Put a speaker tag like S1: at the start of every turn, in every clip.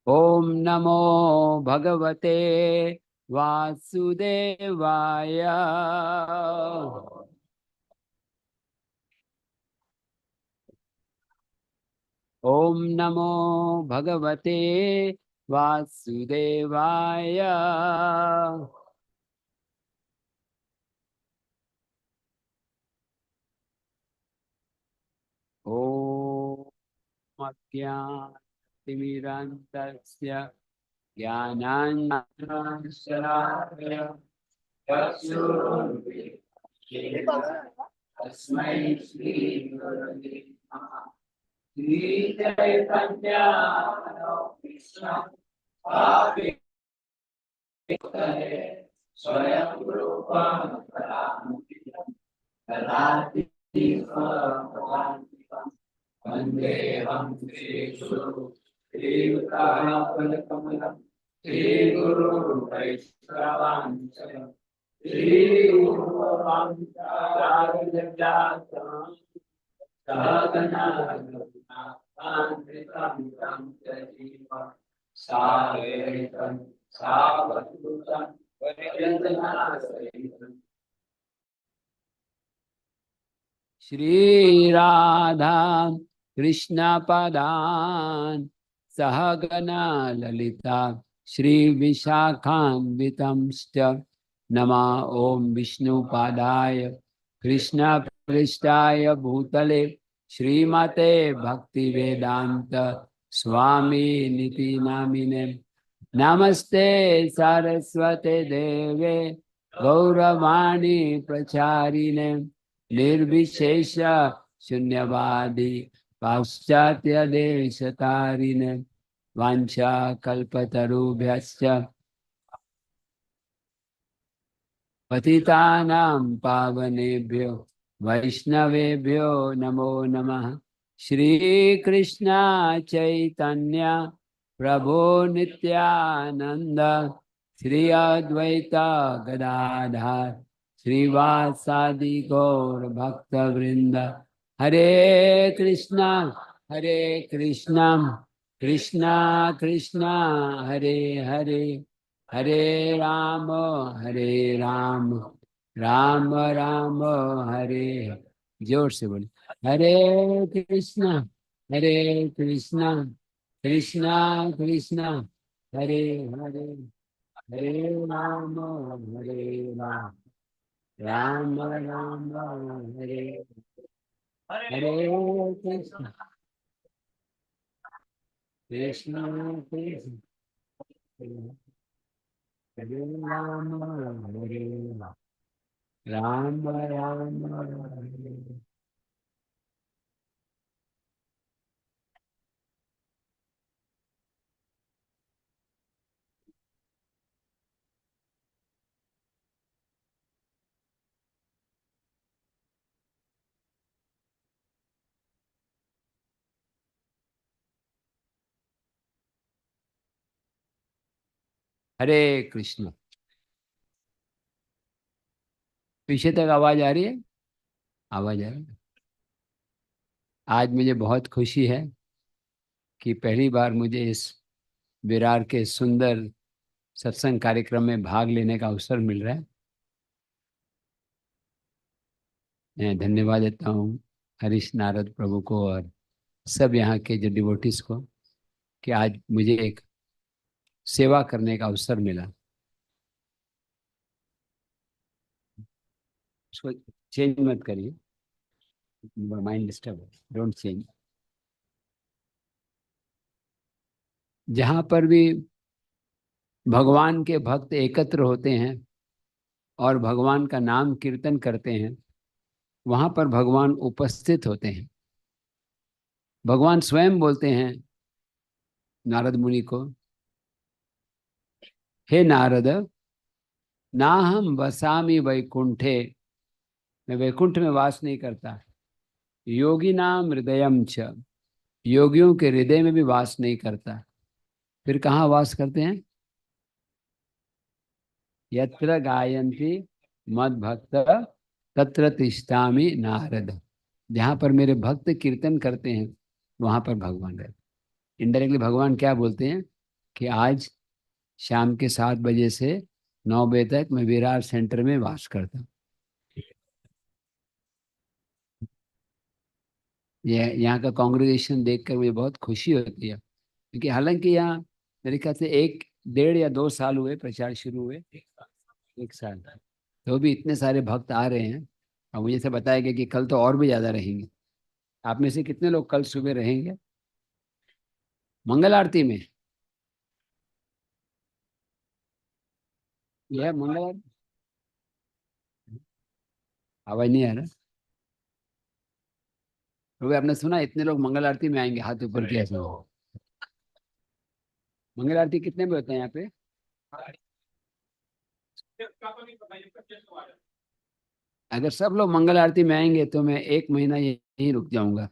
S1: ओम नमो भगवते वासुदेवाय। ओम नमो भगवते वासुदेवाय। ओम अज्ञानतिमिरान्धस्य ज्ञानाञ्जनशलाकया चक्षुरुन्मीलितं तस्मै श्रीगुरवे नमः। श्रीचैतन्यमनोभीष्टं स्थापितं स्वयं रूपं कलामूर्तिं ददाति स्वपदान्तिकं। वन्देऽहं श्रीगुरुं श्रीयुतापदकमलं श्रीगुरुवैष्णवांश्च श्रीरूपवांश्चार्यजातं सहगना रघुनाथान्वितं सजीवं साद्वैतं सावधूतं परिजनसहितं। श्री राधा कृष्ण पदान सहगना ललिता श्री विशाखान्वितंश्च नमा ओम विष्णुपादाय कृष्ण पृष्ठाय भूतले श्रीमते भक्ति वेदांत स्वामी निति नामिने। नमस्ते सरस्वते देवे गौरवाणी प्रचारिणे निर्विशेष शून्यवादी पाश्चात्य देशतारिणे वाञ्छा कल्पतरुभ्यश्च पतितानां पावनेभ्यो वैष्णवेभ्यो नमो नमः। श्री कृष्ण चैतन्य प्रभो नित्यानंद श्री अद्वैत गदाधर श्रीवासादि गौर भक्त वृंद। हरे कृष्णा कृष्णा कृष्णा हरे हरे हरे राम राम राम हरे हरे। जोर से बोले हरे कृष्णा कृष्णा कृष्णा हरे हरे हरे राम राम राम हरे हरे कृष्णा कृष्णा हरे राम राम राम हरे। हरे कृष्ण। पीछे तक आवाज आ रही है? आवाज आ रही है। आज मुझे बहुत खुशी है कि पहली बार मुझे इस विरार के सुंदर सत्संग कार्यक्रम में भाग लेने का अवसर मिल रहा है। मैं धन्यवाद देता हूँ हरीश नारद प्रभु को और सब यहाँ के जो डिवोटीज को कि आज मुझे एक सेवा करने का अवसर मिला। उसको चेंज मत करिए, माइंड डिस्टर्ब है, डोंट चेंज। जहाँ पर भी भगवान के भक्त एकत्र होते हैं और भगवान का नाम कीर्तन करते हैं, वहाँ पर भगवान उपस्थित होते हैं। भगवान स्वयं बोलते हैं नारद मुनि को, हे नारद, ना हम वसामि वैकुंठे, मैं वैकुंठ में वास नहीं करता। योगी नाम हृदयम च, योगियों के हृदय में भी वास नहीं करता। फिर कहाँ वास करते हैं? यत्र गायन्ति मद भक्त तत्र तिष्ठामि नारद। जहाँ पर मेरे भक्त कीर्तन करते हैं वहां पर भगवान रहते। इनडायरेक्टली भगवान क्या बोलते हैं? कि आज शाम के 7 बजे से 9 बजे तक मैं विरार सेंटर में वास करता हूँ। ये यहाँ का कांग्रेगेशन देखकर मुझे बहुत खुशी होती है, क्योंकि हालांकि यहाँ मेरे ख्याल से 1 1.5 या 2 साल हुए प्रचार शुरू हुए। 1 साल। तो भी इतने सारे भक्त आ रहे हैं, और मुझे से बताया गया कि कल तो और भी ज्यादा रहेंगे। आप में से कितने लोग कल सुबह रहेंगे मंगल आरती में? यह मंगल आरती, आवाज नहीं आ रहा? तो आपने सुना इतने लोग मंगल आरती में आएंगे? हाथ ऊपर किया ऐसा। मंगल आरती कितने में होता है यहाँ पे? अगर सब लोग मंगल आरती में आएंगे तो मैं 1 महीना यहीं रुक जाऊंगा।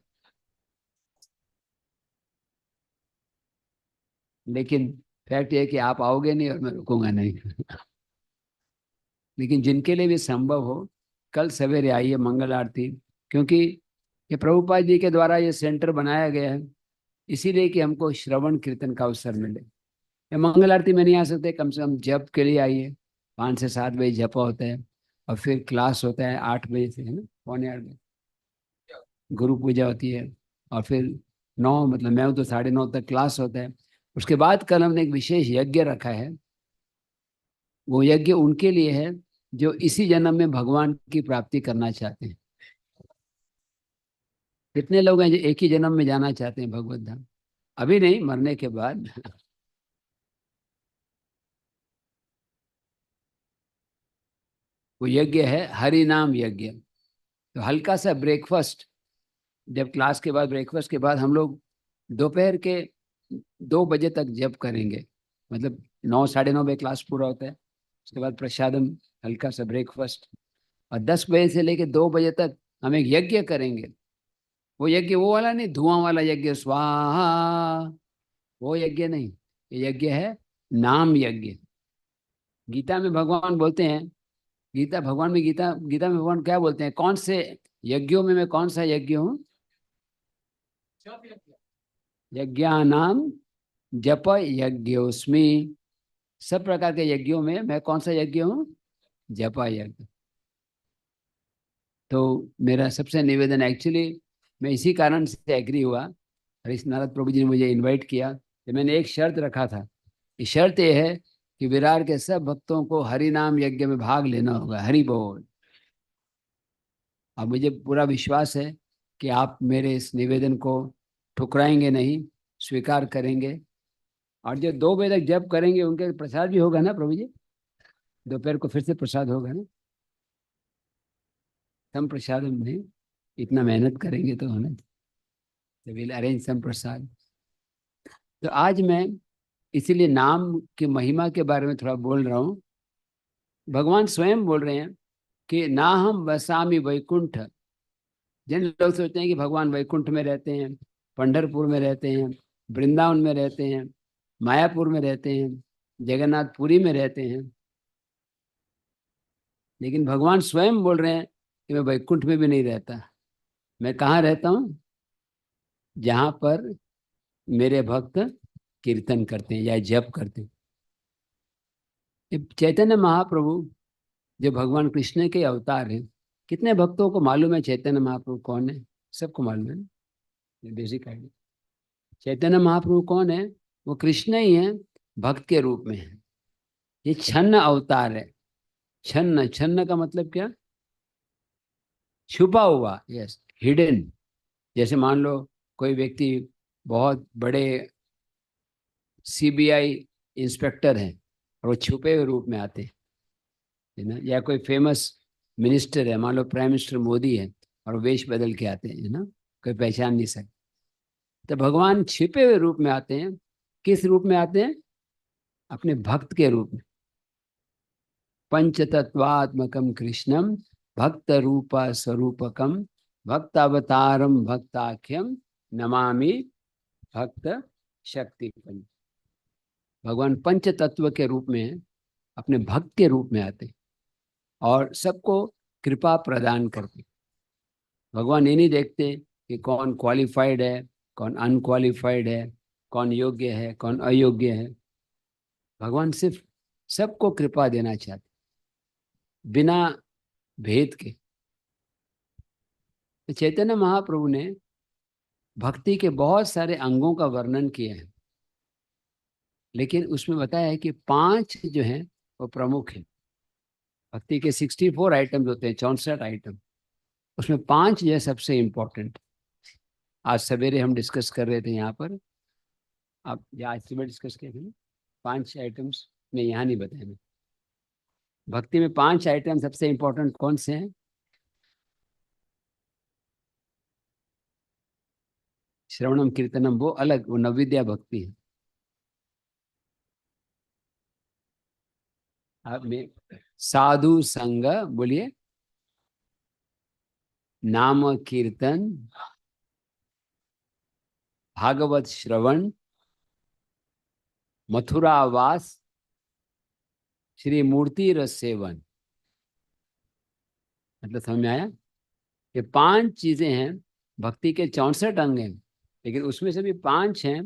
S1: लेकिन फैक्ट ये है कि आप आओगे नहीं और मैं रुकूंगा नहीं। लेकिन जिनके लिए भी संभव हो, कल सवेरे आइए मंगल आरती। क्योंकि ये प्रभुपाद जी के द्वारा ये सेंटर बनाया गया है, इसीलिए कि हमको श्रवण कीर्तन का अवसर मिले। ये मंगल आरती में नहीं आ सकते, कम से कम जप के लिए आइए। 5 से 7 बजे जप होता है, और फिर क्लास होता है 8 बजे से, है ना, पौने 8 बजे गुरु पूजा होती है। और फिर 9, मतलब मैं हूँ तो 9:30 तक क्लास होता है। उसके बाद कल हमने एक विशेष यज्ञ रखा है। वो यज्ञ उनके लिए है जो इसी जन्म में भगवान की प्राप्ति करना चाहते हैं। कितने लोग हैं जो एक ही जन्म में जाना चाहते हैं भगवत धाम? अभी नहीं, मरने के बाद। वो यज्ञ है हरि नाम यज्ञ। तो हल्का सा ब्रेकफास्ट, जब क्लास के बाद, ब्रेकफास्ट के बाद हम लोग दोपहर के 2 बजे तक जप करेंगे। मतलब 9 साढ़े 9 बजे क्लास पूरा होता है। उसके बाद प्रसादम, हल्का सा ब्रेकफास्ट, और 10 बजे से लेकर 2 बजे तक हम एक यज्ञ करेंगे। वो यज्ञ वो वाला नहीं, धुआं वाला यज्ञ, स्वाहा, वो यज्ञ नहीं। ये यज्ञ है नाम यज्ञ। गीता में भगवान बोलते हैं, गीता में भगवान क्या बोलते हैं? कौन से यज्ञों में मैं कौन सा यज्ञ हूँ? यज्ञानाम जप यज्ञोस्मि। सब प्रकार के यज्ञों में मैं कौन सा यज्ञ हूँ? जप यज्ञ। तो मेरा सबसे निवेदन, एक्चुअली मैं इसी कारण से एग्री हुआ, हरीश नारद प्रभु जी ने मुझे इनवाइट किया, कि मैंने एक शर्त रखा था। ये शर्त ये है कि विरार के सब भक्तों को हरि नाम यज्ञ में भाग लेना होगा। हरि बोल। और मुझे पूरा विश्वास है कि आप मेरे इस निवेदन को ठुकराएंगे नहीं, स्वीकार करेंगे। और जो 2 बजे तक जब करेंगे उनके प्रसाद भी होगा ना प्रभु जी? दोपहर को फिर से प्रसाद होगा ना? सम प्रसाद हम नहीं, इतना मेहनत करेंगे तो होना, विल अरेंज सम प्रसाद। तो आज मैं इसीलिए नाम की महिमा के बारे में थोड़ा बोल रहा हूँ। भगवान स्वयं बोल रहे हैं कि ना हम वसामी वैकुंठ। जिन लोग सोचते हैं कि भगवान वैकुंठ में रहते हैं, पंढरपुर में रहते हैं, वृंदावन में रहते हैं, मायापुर में रहते हैं, जगन्नाथपुरी में रहते हैं, लेकिन भगवान स्वयं बोल रहे हैं कि मैं वैकुंठ में भी नहीं रहता। मैं कहाँ रहता हूँ? जहाँ पर मेरे भक्त कीर्तन करते हैं या जप करते हैं। ये चैतन्य महाप्रभु जो भगवान कृष्ण के अवतार हैं, कितने भक्तों को मालूम है चैतन्य महाप्रभु कौन है? सबको मालूम है ना, बेसिक आइडिया। चैतन्य महाप्रभु कौन है? वो कृष्ण ही है, भक्त के रूप में है। ये छन्न अवतार है। छन्न, छन्न का मतलब क्या? छुपा हुआ, यस, हिडन। जैसे मान लो कोई व्यक्ति बहुत बड़े सीबीआई इंस्पेक्टर हैं, और वो छुपे हुए रूप में आते हैं, है ना। या कोई फेमस मिनिस्टर है, मान लो प्राइम मिनिस्टर मोदी है, और वो वेश बदल के आते हैं, है ना, कोई पहचान नहीं सकता। तो भगवान छिपे हुए रूप में आते हैं। किस रूप में आते हैं? अपने भक्त के रूप में। पंचतत्वात्मकम कृष्णम भक्त रूप स्वरूपकम भक्तावतारम भक्ताख्यम नमामि भक्त शक्ति। भगवान पंच तत्व के रूप में है, अपने भक्त के रूप में आते और सबको कृपा प्रदान करते। भगवान ये नहीं देखते कि कौन क्वालिफाइड है, कौन अनक्वालिफाइड है, कौन योग्य है, कौन अयोग्य है। भगवान सिर्फ सबको कृपा देना चाहते, बिना भेद के। तो चैतन्य महाप्रभु ने भक्ति के बहुत सारे अंगों का वर्णन किया है, लेकिन उसमें बताया है कि 5 जो हैं वो प्रमुख हैं। भक्ति के 64 आइटम्स होते हैं, 64 आइटम, उसमें 5 जो है सबसे इम्पोर्टेंट। आज सवेरे हम डिस्कस कर रहे थे यहाँ पर, आप आज सुबह डिस्कस किए थे ना, 5 आइटम्स में यहाँ नहीं बताए मैं। भक्ति में 5 आइटम सबसे इम्पोर्टेंट कौन से हैं? श्रवणम कीर्तनम वो अलग, वो नवविद्या भक्ति है। आप में साधु संग, बोलिए, नाम कीर्तन, भागवत श्रवण, मथुरावास, श्री मूर्ति रस सेवन। मतलब समझ में आया? ये 5 चीजें हैं। भक्ति के 64 अंग हैं, लेकिन उसमें से भी 5 हैं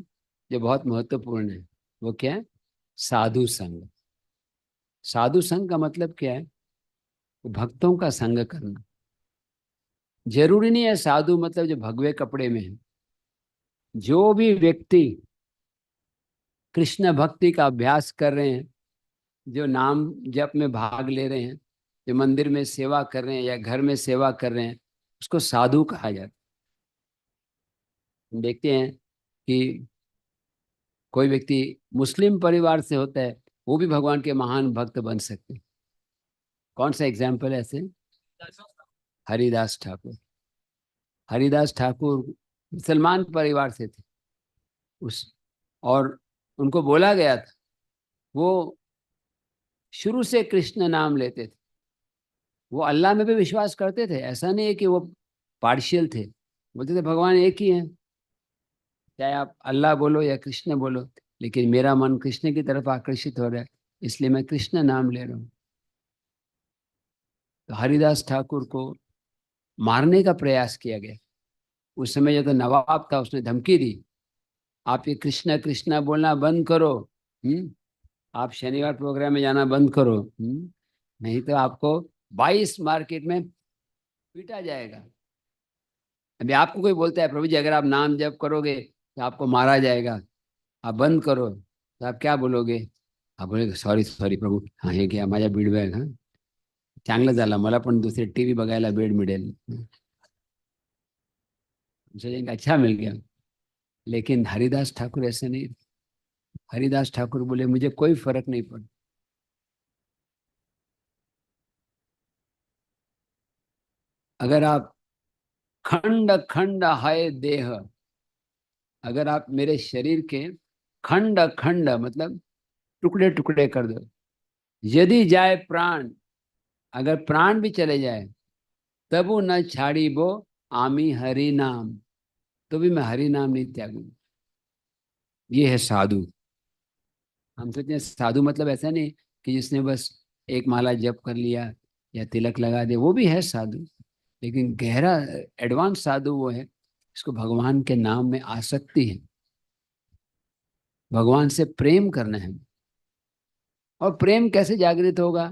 S1: जो बहुत महत्वपूर्ण है। वो क्या है? साधु संग। साधु संग का मतलब क्या है? भक्तों का संग करना। जरूरी नहीं है साधु मतलब जो भगवे कपड़े में है। जो भी व्यक्ति कृष्ण भक्ति का अभ्यास कर रहे हैं, जो नाम जप में भाग ले रहे हैं, जो मंदिर में सेवा कर रहे हैं या घर में सेवा कर रहे हैं, उसको साधु कहा जाता है। हम देखते हैं कि कोई व्यक्ति मुस्लिम परिवार से होता है, वो भी भगवान के महान भक्त बन सकते हैं। कौन सा एग्जाम्पल है ऐसे? हरिदास ठाकुर। हरिदास ठाकुर मुसलमान परिवार से थे, उस और उनको बोला गया था, वो शुरू से कृष्ण नाम लेते थे। वो अल्लाह में भी विश्वास करते थे, ऐसा नहीं है कि वो पार्शियल थे। बोलते थे भगवान एक ही है, चाहे आप अल्लाह बोलो या कृष्ण बोलो, लेकिन मेरा मन कृष्ण की तरफ आकर्षित हो रहा है, इसलिए मैं कृष्ण नाम ले रहा हूँ। तो हरिदास ठाकुर को मारने का प्रयास किया गया। उस समय जो तो नवाब था, उसने धमकी दी, आप ये कृष्णा कृष्णा बोलना बंद करो। आप शनिवार प्रोग्राम में जाना बंद करो। नहीं तो आपको 22 मार्केट में पीटा जाएगा। अभी आपको कोई बोलता है प्रभु जी अगर आप नाम जप करोगे तो आपको मारा जाएगा, आप बंद करो, तो आप क्या बोलोगे? आप बोलेगे सॉरी सॉरी प्रभू, हाँ हे घ्या माझ्या बीड बॅग, हाँ चांगलं झालं, मला पण दुसरे टीव्ही बघायला बेड मिळेल, सोचेंगे अच्छा मिल गया। लेकिन हरिदास ठाकुर ऐसे नहीं। हरिदास ठाकुर बोले मुझे कोई फर्क नहीं पड़ा। अगर आप खंड खंड है देह, अगर आप मेरे शरीर के खंड खंड मतलब टुकड़े टुकड़े कर दो, यदि जाए प्राण, अगर प्राण भी चले जाए, तब वो न छाड़ी बो आमी हरि नाम, तो भी मैं हरि नाम नहीं त्यागूंगा। ये है साधु। हम सोचते हैं साधु मतलब ऐसा नहीं कि जिसने बस एक माला जप कर लिया या तिलक लगा दे, वो भी है साधु। लेकिन गहरा एडवांस साधु वो है इसको भगवान के नाम में आसक्ति है, भगवान से प्रेम करना है। और प्रेम कैसे जागृत होगा?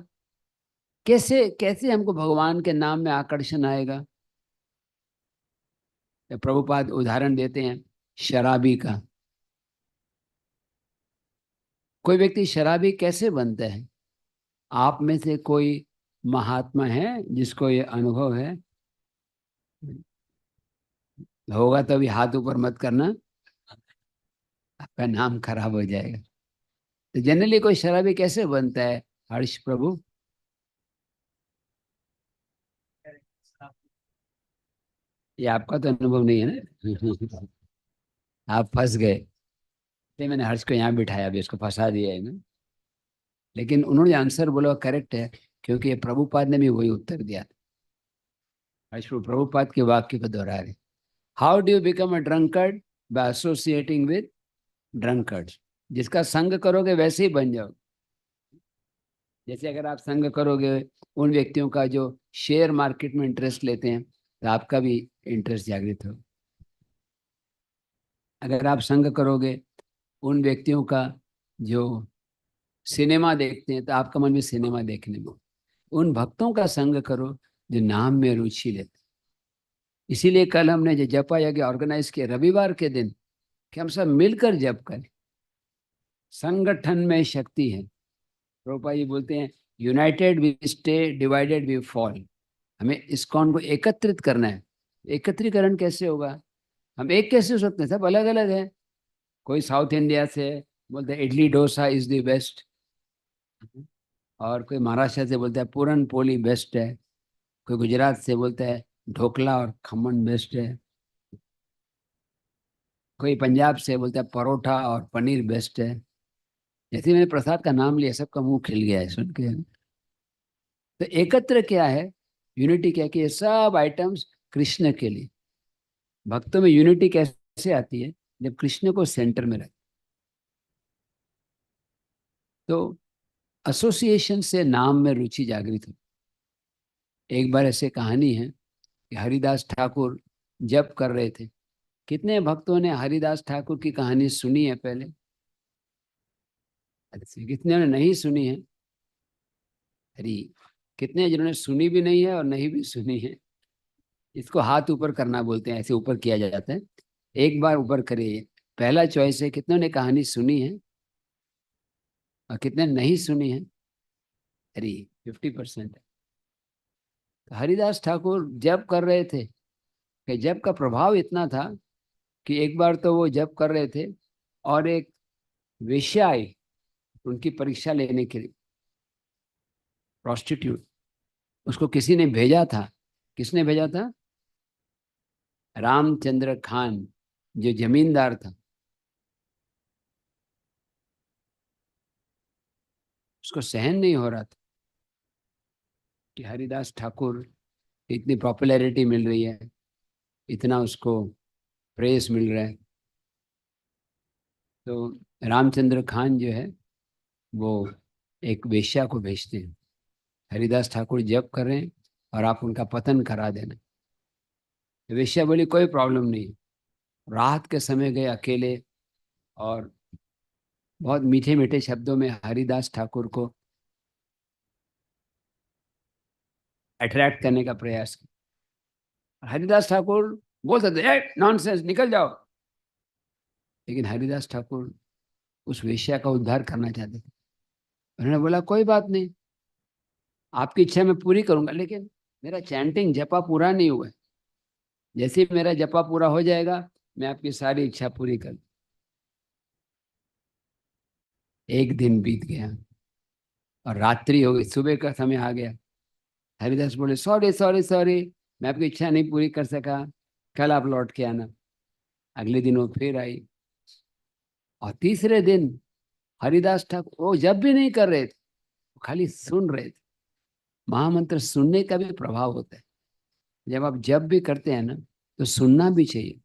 S1: कैसे कैसे हमको भगवान के नाम में आकर्षण आएगा? तो प्रभुपाद उदाहरण देते हैं शराबी का। कोई व्यक्ति शराबी कैसे बनता है? आप में से कोई महात्मा है जिसको ये अनुभव है? होगा तो अभी हाथ ऊपर मत करना, आपका नाम खराब हो जाएगा। तो जनरली कोई शराबी कैसे बनता है हर्ष प्रभु? ये आपका तो अनुभव नहीं है ना। आप फंस गए, इसलिए मैंने हर्ष को यहाँ बिठाया, अभी उसको फंसा दिया है ना। लेकिन उन्होंने आंसर बोला करेक्ट है, क्योंकि ये प्रभुपाद ने भी वही उत्तर दिया। हर्ष प्रभुपाद के वाक्य को दोहरा रहे। How do you become a drunkard? By associating with drunkards. जिसका संग करोगे वैसे ही बन जाओगे। जैसे अगर आप संग करोगे उन व्यक्तियों का जो शेयर मार्केट में इंटरेस्ट लेते हैं, तो आपका भी इंटरेस्ट जागृत हो। अगर आप संग करोगे उन व्यक्तियों का जो सिनेमा देखते हैं तो आपका मन भी सिनेमा देखने में। उन भक्तों का संग करो जो नाम में रुचि लेते। इसीलिए कल हमने जो जपा यज्ञ ऑर्गेनाइज किया रविवार के दिन, कि हम सब मिलकर जप करें। संगठन में शक्ति है। प्रभुपाद जी बोलते हैं, united we stay, divided we fall. हमें इस्कॉन को एकत्रित करना है। एकत्रीकरण कैसे होगा? हम एक कैसे हो सकते हैं? सब अलग अलग है। कोई साउथ इंडिया से बोलते हैं idli dosa is the best, और कोई महाराष्ट्र से बोलता है पूरन पोली बेस्ट है, कोई गुजरात से बोलता है ढोकला और खमन बेस्ट है, कोई पंजाब से बोलता है परोठा और पनीर बेस्ट है। जैसे मैंने प्रसाद का नाम लिया सबका मुंह खिल गया है सुन के। तो एकत्र क्या है? यूनिटी क्या है? कि ये सब आइटम्स कृष्ण के लिए। भक्तों में यूनिटी कैसे आती है? जब कृष्ण को सेंटर में रख। तो एसोसिएशन से नाम में रुचि जागृत हो। एक बार ऐसे कहानी है कि हरिदास ठाकुर जप कर रहे थे। कितने भक्तों ने हरिदास ठाकुर की कहानी सुनी है पहले? अच्छा, कितने ने नहीं सुनी है? अरे, कितने जिन्होंने सुनी भी नहीं है और नहीं भी सुनी है? इसको हाथ ऊपर करना बोलते हैं, ऐसे ऊपर किया जाता है। एक बार ऊपर करिए। पहला चॉइस है कितनों ने कहानी सुनी है और कितने ने नहीं सुनी है? अरे, 50% है। तो हरिदास ठाकुर जप कर रहे थे कि जप का प्रभाव इतना था कि एक बार तो वो जप कर रहे थे और एक वेश्या आई उनकी परीक्षा लेने के लिए, प्रोस्टिट्यूट। उसको किसी ने भेजा था। किसने भेजा था? रामचंद्र खान, जो जमींदार था। उसको सहन नहीं हो रहा था कि हरिदास ठाकुर इतनी पॉपुलैरिटी मिल रही है, इतना उसको प्रेस मिल रहा है। तो रामचंद्र खान जो है वो एक वेश्या को भेजते हैं, हरिदास ठाकुर जप कर रहे हैं और आप उनका पतन करा देना। वेश्या बोली कोई प्रॉब्लम नहीं। रात के समय गए अकेले और बहुत मीठे मीठे शब्दों में हरिदास ठाकुर को अट्रैक्ट करने का प्रयास किया। हरिदास ठाकुर बोलते थे नॉनसेंस, निकल जाओ। लेकिन हरिदास ठाकुर उस वेश्या का उद्धार करना चाहते थे। उन्होंने बोला कोई बात नहीं, आपकी इच्छा मैं पूरी करूंगा, लेकिन मेरा चैंटिंग जपा पूरा नहीं हुआ है। जैसे ही मेरा जपा पूरा हो जाएगा मैं आपकी सारी इच्छा पूरी कर। एक दिन बीत गया और रात्रि हो गई, सुबह का समय आ गया। हरिदास बोले सॉरी सॉरी सॉरी, मैं आपकी इच्छा नहीं पूरी कर सका, कल आप लौट के आना। अगले दिन वो फिर आई और तीसरे दिन हरिदास ठाकुर वो जब भी नहीं कर रहे थे, वो खाली सुन रहे थे। महामंत्र सुनने का भी प्रभाव होता है। जब आप जब भी करते हैं ना तो सुनना भी चाहिए।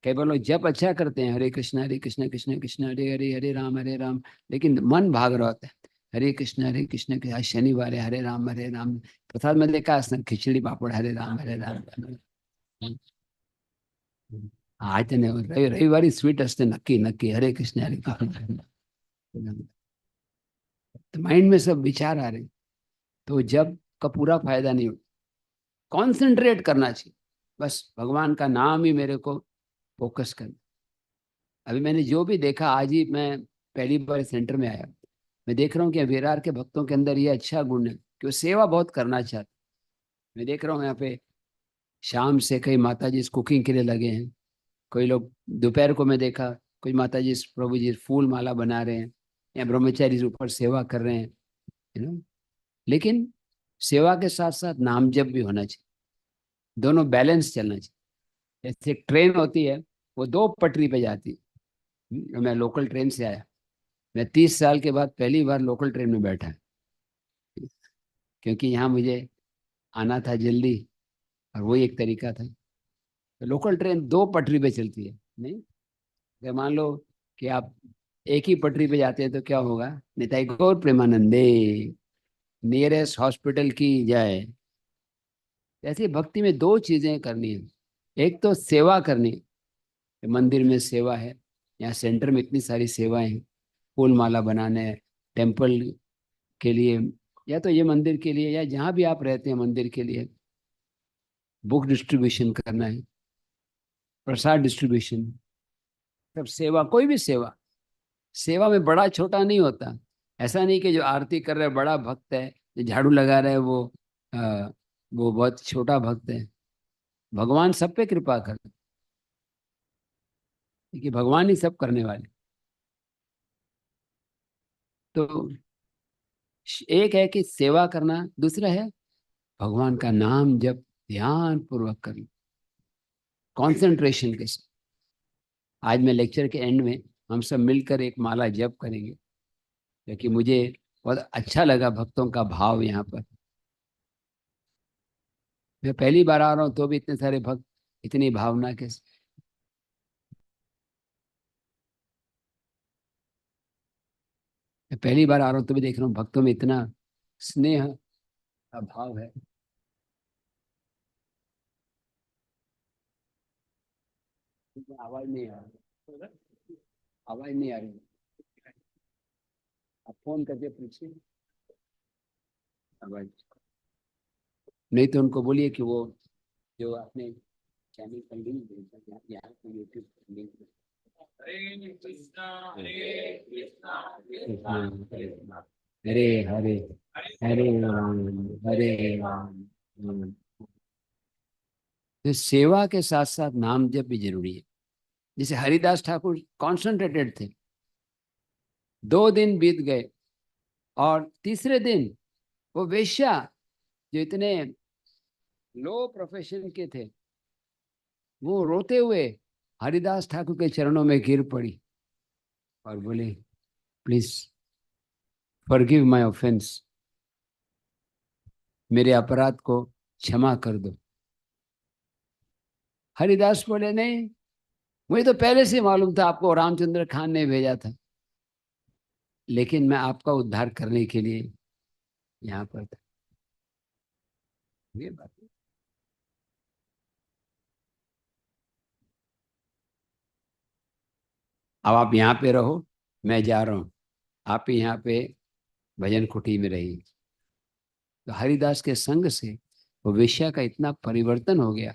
S1: कई बार लोग जप अच्छा करते हैं, हरे कृष्ण कृष्ण कृष्ण हरे हरे, हरे राम, लेकिन मन भाग रहा होता है। हरे कृष्ण के आज शनिवार है, हरे राम। प्रसाद में देखा खिचड़ी पापड़, हरे राम हरे राम। आज रविवारी स्वीट असते नक्की नक्की, हरे कृष्ण हरे कृष्ण। तो माइंड में सब विचार आ रहे, तो जब का पूरा फायदा नहीं होता। कॉन्सेंट्रेट करना चाहिए, बस भगवान का नाम ही मेरे को फोकस करना। अभी मैंने जो भी देखा, आज ही मैं पहली बार सेंटर में आया, मैं देख रहा हूँ कि विरार के भक्तों के अंदर ये अच्छा गुण है कि वो सेवा बहुत करना चाहते। मैं देख रहा हूँ यहाँ पे शाम से कई माता जी इस कुकिंग के लिए लगे हैं। कोई लोग दोपहर को मैं देखा, कोई माता जी प्रभु जी फूल माला बना रहे हैं या ब्रह्मचारी ऊपर सेवा कर रहे हैं, यू नो। लेकिन सेवा के साथ साथ नाम जप भी होना चाहिए। दोनों बैलेंस चलना चाहिए। जैसे एक ट्रेन होती है, वो दो पटरी पे जाती है। मैं लोकल ट्रेन से आया, मैं 30 साल के बाद पहली बार लोकल ट्रेन में बैठा, क्योंकि यहाँ मुझे आना था जल्दी और वही एक तरीका था। तो लोकल ट्रेन दो पटरी पे चलती है नहीं। अगर मान लो कि आप एक ही पटरी पे जाते हैं तो क्या होगा? निताई गौर प्रेमानंदे, नियरेस्ट हॉस्पिटल की जाए। ऐसी भक्ति में दो चीजें करनी है। एक तो सेवा करनी है, मंदिर में सेवा है, यहाँ सेंटर में इतनी सारी सेवाएं हैं, फूल माला बनाने, टेम्पल के लिए, या तो ये मंदिर के लिए, या जहाँ भी आप रहते हैं मंदिर के लिए बुक डिस्ट्रीब्यूशन करना है, प्रसाद डिस्ट्रीब्यूशन, सब सेवा, कोई भी सेवा। सेवा में बड़ा छोटा नहीं होता। ऐसा नहीं कि जो आरती कर रहा है बड़ा भक्त है, जो झाड़ू लगा रहा है वो बहुत छोटा भक्त है। भगवान सब पे कृपा कर, क्योंकि भगवान ही सब करने वाले। तो एक है कि सेवा करना, दूसरा है भगवान का नाम जब ध्यान पूर्वक करना, कॉन्सेंट्रेशन के साथ। आज मैं लेक्चर के एंड में हम सब मिलकर एक माला जप करेंगे, क्योंकि मुझे बहुत अच्छा लगा भक्तों का भाव यहाँ पर। मैं पहली बार आ रहा हूँ तो भी इतने सारे भक्त इतनी भावना के साथ। मैं पहली बार आ रहा हूँ तो भी देख रहा हूँ भक्तों में इतना स्नेह का भाव है। आवाज नहीं आ रही, आवाज नहीं आ रही। आप फोन करके पूछिए आवाज। नहीं तो उनको बोलिए कि वो जो आपने चैनल का लिंक भेजा, यहाँ पे यूट्यूब लिंक। हरे कृष्णा हरे कृष्णा कृष्णा कृष्णा हरे हरे, हरे राम हरे राम, तो सेवा के साथ साथ नाम जप भी जरूरी है। जैसे हरिदास ठाकुर कॉन्सेंट्रेटेड थे, 2 दिन बीत गए और तीसरे दिन वो वेश्या जो इतने लो प्रोफेशन के थे, वो रोते हुए हरिदास ठाकुर के चरणों में गिर पड़ी और बोले, प्लीज फॉरगिव माय ऑफेंस, मेरे अपराध को क्षमा कर दो। हरिदास बोले, नहीं, मुझे तो पहले से मालूम था, आपको रामचंद्र खान ने भेजा था, लेकिन मैं आपका उद्धार करने के लिए यहाँ पर था। ये बात है। अब आप यहाँ पे रहो, मैं जा रहा हूँ, आप ही यहाँ पे भजन कुटी में रहिए। तो हरिदास के संग से वो वेश्या का इतना परिवर्तन हो गया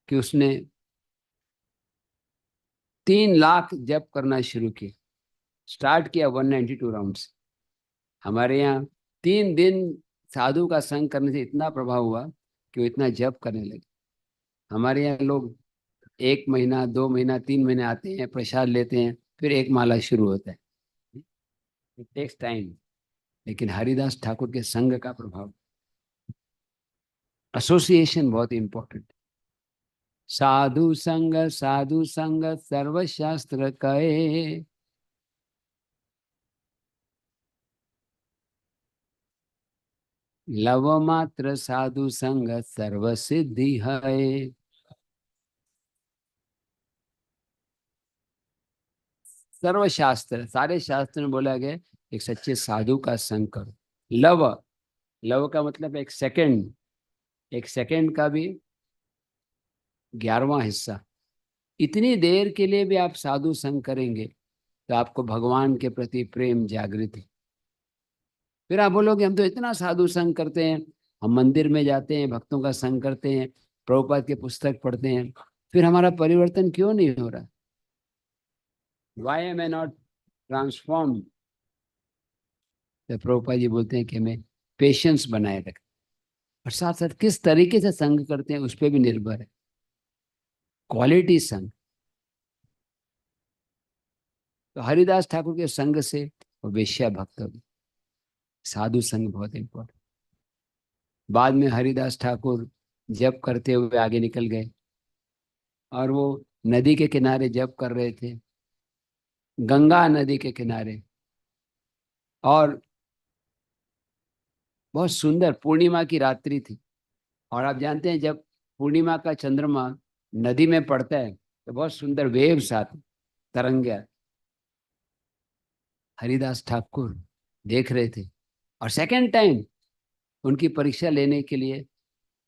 S1: कि उसने 3 लाख जप करना शुरू किया। स्टार्ट किया 192 राउंड्स। हमारे यहाँ 3 दिन साधु का संग करने से इतना प्रभाव हुआ कि वो इतना जप करने लगे। हमारे यहाँ लोग 1 महीना 2 महीना 3 महीने आते हैं, प्रसाद लेते हैं, फिर एक माला शुरू होता है। It takes time. लेकिन हरिदास ठाकुर के संग का प्रभाव, एसोसिएशन बहुत इंपॉर्टेंट। साधु संग सर्वशास्त्र कहे, लव मात्र साधु संग सर्व सिद्धि है। सर्वशास्त्र, सारे शास्त्र में बोला गया एक सच्चे साधु का संग करो। लव, लव का मतलब एक सेकंड, एक सेकंड का भी 11वां हिस्सा। इतनी देर के लिए भी आप साधु संग करेंगे तो आपको भगवान के प्रति प्रेम जागृत है। फिर आप बोलोगे हम तो इतना साधु संग करते हैं, हम मंदिर में जाते हैं, भक्तों का संग करते हैं, प्रभुपाद के पुस्तक पढ़ते हैं, फिर हमारा परिवर्तन क्यों नहीं हो रहा? Why am I not transform? तो प्रभुपाद जी बोलते हैं कि हमें पेशेंस बनाए रखें, और साथ साथ किस तरीके से संग करते हैं उस पर भी निर्भर है, क्वालिटी संग। तो हरिदास ठाकुर के संग से वो वेश्या भक्त हो गई। साधु संग बहुत इंपॉर्टेंट। बाद में हरिदास ठाकुर जप करते हुए आगे निकल गए, और वो नदी के किनारे जप कर रहे थे, गंगा नदी के किनारे। और बहुत सुंदर पूर्णिमा की रात्रि थी, और आप जानते हैं जब पूर्णिमा का चंद्रमा नदी में पड़ता है तो बहुत सुंदर वेव्स आते, तरंगे आती। हरिदास ठाकुर देख रहे थे, और सेकंड टाइम उनकी परीक्षा लेने के लिए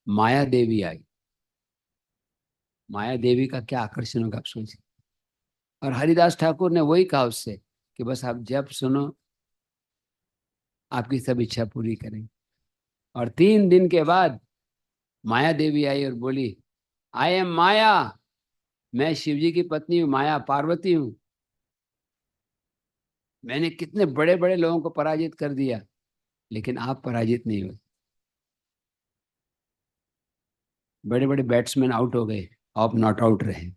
S1: माया देवी आई। माया देवी का क्या आकर्षण होगा आप सोचिए। और हरिदास ठाकुर ने वही कहा उससे कि बस आप जब सुनो, आपकी सब इच्छा पूरी करेंगे। और 3 दिन के बाद माया देवी आई और बोली, आई एम माया, मैं शिव जी की पत्नी हूँ, माया पार्वती हूँ। मैंने कितने बड़े बड़े लोगों को पराजित कर दिया, लेकिन आप पराजित नहीं हुए। बड़े बड़े बैट्समैन आउट हो गए, आप नॉट आउट रहे।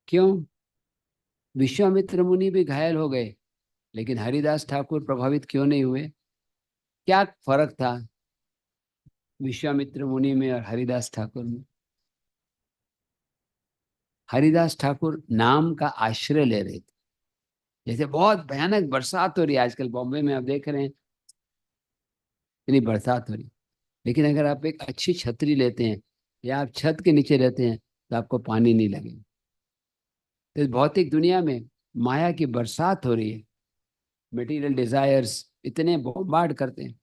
S1: क्यों? विश्वामित्र मुनि भी घायल हो गए, लेकिन हरिदास ठाकुर प्रभावित क्यों नहीं हुए? क्या फर्क था विश्वामित्र मुनि में और हरिदास ठाकुर में? हरिदास ठाकुर नाम का आश्रय ले रहे थे। जैसे बहुत भयानक बरसात हो रही है आजकल बॉम्बे में, आप देख रहे हैं इतनी बरसात हो रही, लेकिन अगर आप एक अच्छी छतरी लेते हैं या आप छत के नीचे रहते हैं तो आपको पानी नहीं लगेगा। तो इस भौतिक दुनिया में माया की बरसात हो रही है, मटेरियल डिजायर्स इतने बॉम्बार्ड करते हैं,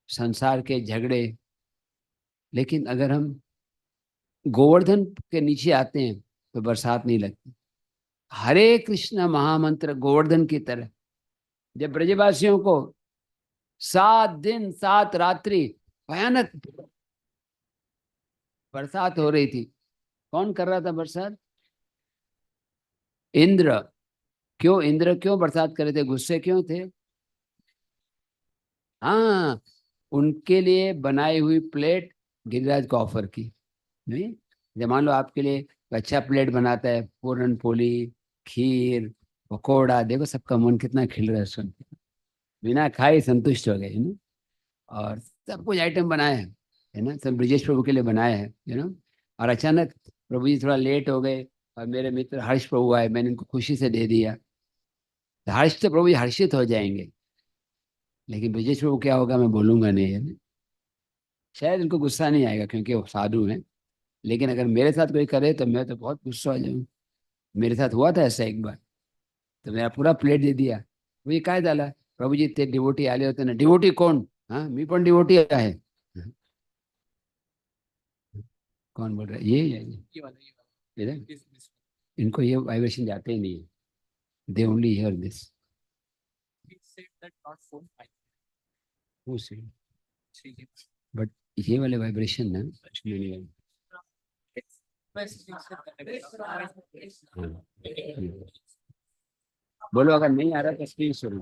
S1: संसार के झगड़े। लेकिन अगर हम गोवर्धन के नीचे आते हैं तो बरसात नहीं लगती। हरे कृष्ण महामंत्र गोवर्धन की तरह, जब ब्रजवासियों को 7 दिन 7 रात्रि भयानक बरसात हो रही थी, कौन कर रहा था बरसात? इंद्र। क्यों इंद्र क्यों बरसात कर रहे थे? गुस्से क्यों थे? हाँ, उनके लिए बनाई हुई प्लेट गिरिराज को ऑफर की। नहीं, जब मान लो आपके लिए अच्छा प्लेट बनाता है, पूरन पोली, खीर, पकौड़ा, देखो सबका मन कितना खिल रहा है सुन के। बिना खाए संतुष्ट हो गए, है ना। और सब कुछ आइटम बनाए हैं, है ना, सब ब्रिजेश प्रभु के लिए बनाए हैं, है ना। और अचानक प्रभु जी थोड़ा लेट हो गए, और मेरे मित्र हर्ष प्रभु आए, मैंने इनको खुशी से दे दिया। तो हर्ष तो प्रभु जी हर्षित हो जाएंगे, लेकिन ब्रिजेश प्रभु क्या होगा मैं बोलूंगा नहीं, है ना। शायद इनको गुस्सा नहीं आएगा क्योंकि वो साधु हैं, लेकिन अगर मेरे साथ कोई करे तो मैं तो बहुत गुस्सा हो जाऊँ। मेरे साथ हुआ था ऐसा एक बार, तो मेरा पूरा प्लेट दे दिया। वो ये काय झाला, प्रभुजी ते डिवोटी आले होते ना। डिवोटी कौन? हाँ, मी पण डिवोटी आहे। कौन बोल रहा है? ये वाला इधर, इनको ये वाइब्रेशन जाते ही नहीं है, they only here this. But ये वाले वाइब्रेशन ना actually नहीं है। हाँ, बोलो अगर नहीं आ रहा तो स्क्रीन शुरू।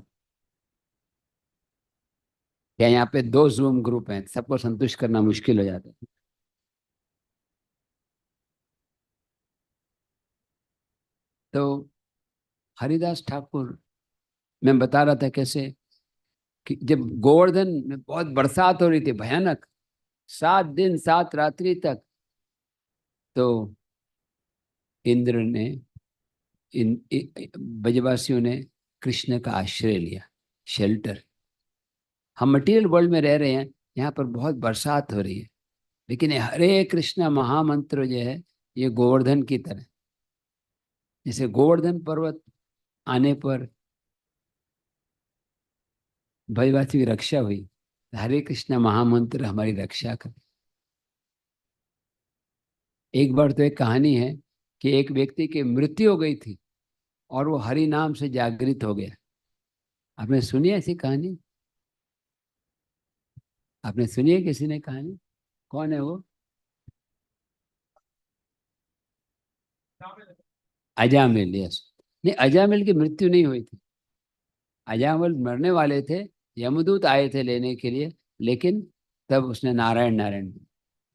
S1: क्या यहाँ पे 2 जूम ग्रुप हैं, सबको संतुष्ट करना मुश्किल हो जाता है। तो हरिदास ठाकुर, मैं बता रहा था कैसे कि जब गोवर्धन में बहुत बरसात हो रही थी भयानक, 7 दिन 7 रात्रि तक, तो इंद्र ने ब्रजवासियों ने कृष्ण का आश्रय लिया, शेल्टर। हम मटेरियल वर्ल्ड में रह रहे हैं, यहाँ पर बहुत बरसात हो रही है, लेकिन ये हरे कृष्ण महामंत्र जो है, ये गोवर्धन की तरह, जैसे गोवर्धन पर्वत आने पर ब्रजवासी की रक्षा हुई, हरे कृष्ण महामंत्र हमारी रक्षा कर। एक बार तो एक कहानी है कि एक व्यक्ति की मृत्यु हो गई थी और वो हरि नाम से जागृत हो गया। आपने सुनी है ऐसी कहानी? आपने सुनी है किसी ने कहानी? कौन है वो? अजामिल, यस। नहीं, अजामिल की मृत्यु नहीं हुई थी। अजामिल मरने वाले थे, यमदूत आए थे लेने के लिए, लेकिन तब उसने नारायण नारायण,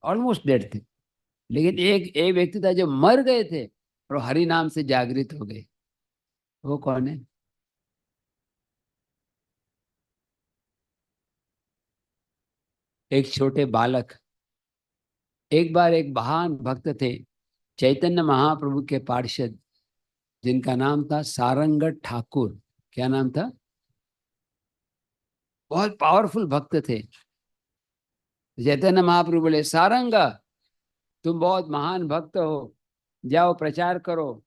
S1: ऑलमोस्ट डेड थे। लेकिन एक एक व्यक्ति था जो मर गए थे और हरि नाम से जागृत हो गए। वो कौन है? एक छोटे बालक। एक बार एक महान भक्त थे, चैतन्य महाप्रभु के पार्षद, जिनका नाम था सारंगढ़ ठाकुर। क्या नाम था? बहुत पावरफुल भक्त थे। चैतन्य महाप्रभु बोले, सारंगा, तुम बहुत महान भक्त हो, जाओ प्रचार करो,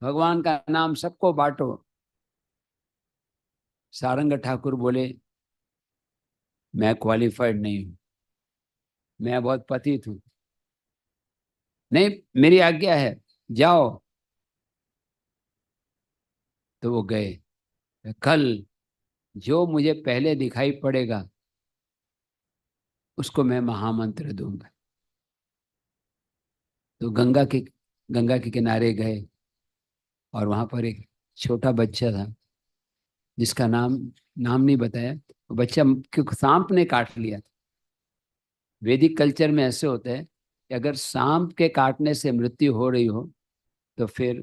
S1: भगवान का नाम सबको बांटो। सारंग ठाकुर बोले, मैं क्वालिफाइड नहीं हूं, मैं बहुत पतित हूं, नहीं मेरी आज्ञा है, जाओ। तो वो गए। कल जो मुझे पहले दिखाई पड़ेगा उसको मैं महामंत्र दूंगा। तो गंगा के किनारे गए और वहां पर एक छोटा बच्चा था जिसका नाम नाम नहीं बताया। वो बच्चा क्योंकि सांप ने काट लिया था। वैदिक कल्चर में ऐसे होता है कि अगर सांप के काटने से मृत्यु हो रही हो तो फिर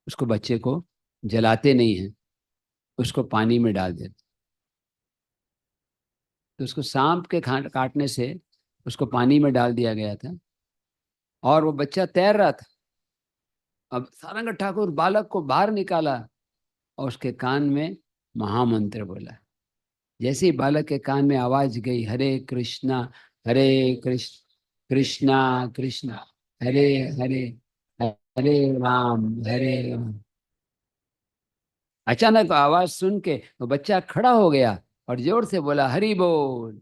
S1: उसको बच्चे को जलाते नहीं हैं, उसको पानी में डाल देते। तो उसको सांप के काटने से उसको पानी में डाल दिया गया था और वो बच्चा तैर रहा था। अब सारंग ठाकुर बालक को बाहर निकाला और उसके कान में महामंत्र बोला। जैसे ही बालक के कान में आवाज गई, हरे कृष्ण कृष्णा कृष्णा हरे हरे हरे राम। अचानक आवाज सुन के वो बच्चा खड़ा हो गया और जोर से बोला हरि बोल।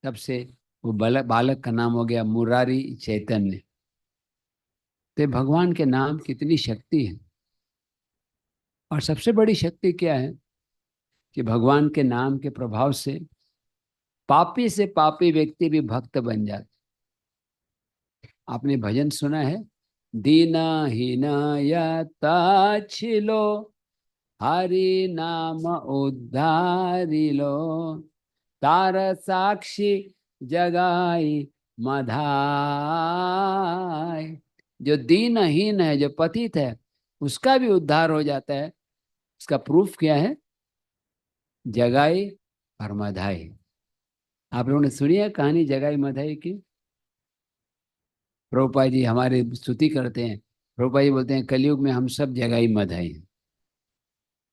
S1: तब से वो बालक का नाम हो गया मुरारी चैतन्य। तो भगवान के नाम कितनी शक्ति है। और सबसे बड़ी शक्ति क्या है कि भगवान के नाम के प्रभाव से पापी से पापी व्यक्ति भी भक्त बन जाता। आपने भजन सुना है, दीना हीना यता छिलो हरि नाम उद्धारी लो तार साक्षी जगाई मधाय। जो दीनहीन है, जो पतित है, उसका भी उद्धार हो जाता है। इसका प्रूफ क्या है? जगाई और मधाई। आप लोगों ने सुनी है कहानी जगाई मधाई की? प्रभुपाद जी हमारे स्तुति करते हैं। प्रभुपाद जी बोलते हैं कलयुग में हम सब जगाई मधाई हैं।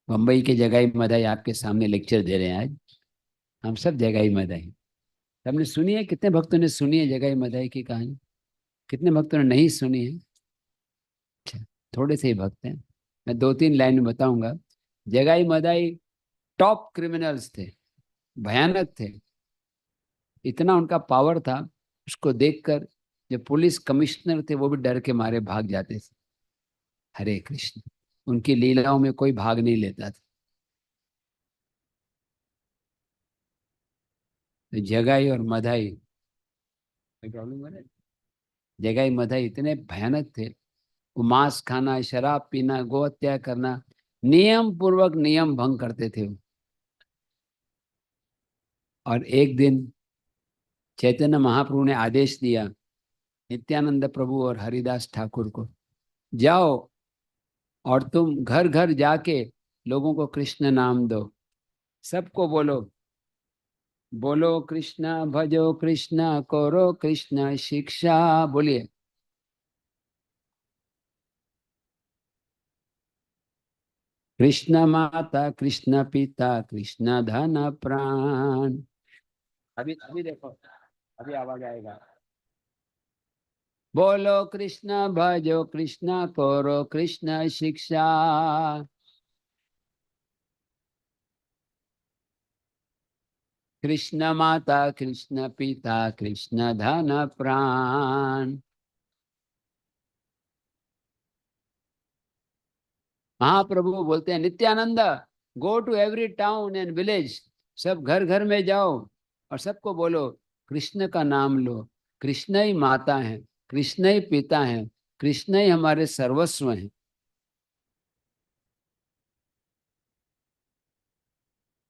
S1: बम्बई के जगाई मधाई आपके सामने लेक्चर दे रहे हैं आज। हम सब जगाई मधाई। हमने सुनी है? कितने भक्तों ने सुनी है जगाई मधाई की कहानी? कितने भक्तों ने नहीं सुनी है? अच्छा, थोड़े से ही भक्त हैं। मैं दो तीन लाइन में बताऊंगा। जगाई मधाई टॉप क्रिमिनल्स थे, भयानक थे। इतना उनका पावर था, उसको देखकर जो पुलिस कमिश्नर थे वो भी डर के मारे भाग जाते थे। हरे कृष्ण। उनकी लीलाओं में कोई भाग नहीं लेता था। तो जगाई और मधाई, कोई प्रॉब्लम है? जगाई मधाई इतने भयानक थे। वो मांस खाना, शराब पीना, गौ हत्या करना, नियम पूर्वक नियम भंग करते थे वो। और एक दिन चैतन्य महाप्रभु ने आदेश दिया नित्यानंद प्रभु और हरिदास ठाकुर को, जाओ और तुम घर घर जाके लोगों को कृष्ण नाम दो। सबको बोलो, बोलो कृष्णा भजो कृष्णा करो कृष्णा शिक्षा। बोलिए, कृष्ण माता कृष्ण पिता कृष्ण धन प्राण। अभी अभी देखो, अभी आवाज आएगा। बोलो कृष्ण भजो कृष्ण करो कृष्ण शिक्षा। कृष्ण माता कृष्ण पिता कृष्ण धन प्राण। महाप्रभु बोलते हैं Nityananda, go to every town and village. सब घर घर में जाओ और सबको बोलो कृष्ण का नाम लो। कृष्ण ही माता है, कृष्ण ही पिता है, कृष्ण ही हमारे सर्वस्व हैं।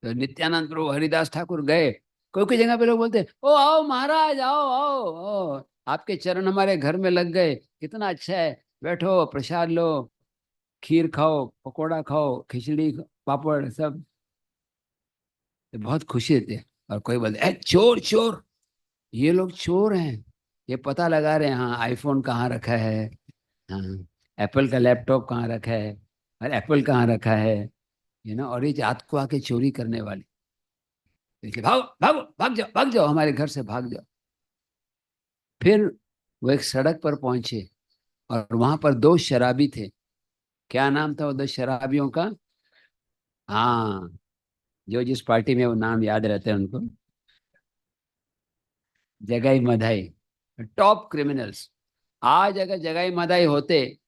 S1: तो नित्यानंद प्रभु हरिदास ठाकुर गए। कोई कोई जगह पे लोग बोलते हैं ओ आओ महाराज, आओ आओ आओ, आपके चरण हमारे घर में लग गए, कितना अच्छा है, बैठो प्रसाद लो, खीर खाओ, पकोड़ा खाओ, खिचड़ी पापड़ सब। तो बहुत खुशी थे। और कोई बोलते ए चोर चोर, ये लोग चोर हैं, ये पता लगा रहे हैं हाँ आईफोन कहाँ रखा है, हाँ एप्पल का लैपटॉप कहाँ रखा है, और एप्पल कहाँ रखा है, और ये रात को आके चोरी करने वाले। इसलिए भागो भागो, भाग जाओ हमारे घर से भाग जाओ। फिर वो एक सड़क पर पहुंचे और वहां पर दो शराबी थे। क्या नाम था वो दो शराबियों का? हाँ, जो जिस पार्टी में वो नाम याद रहते हैं उनको, जगाई मधाई, टॉप क्रिमिनल्स। आज अगर जगाई मधाई होते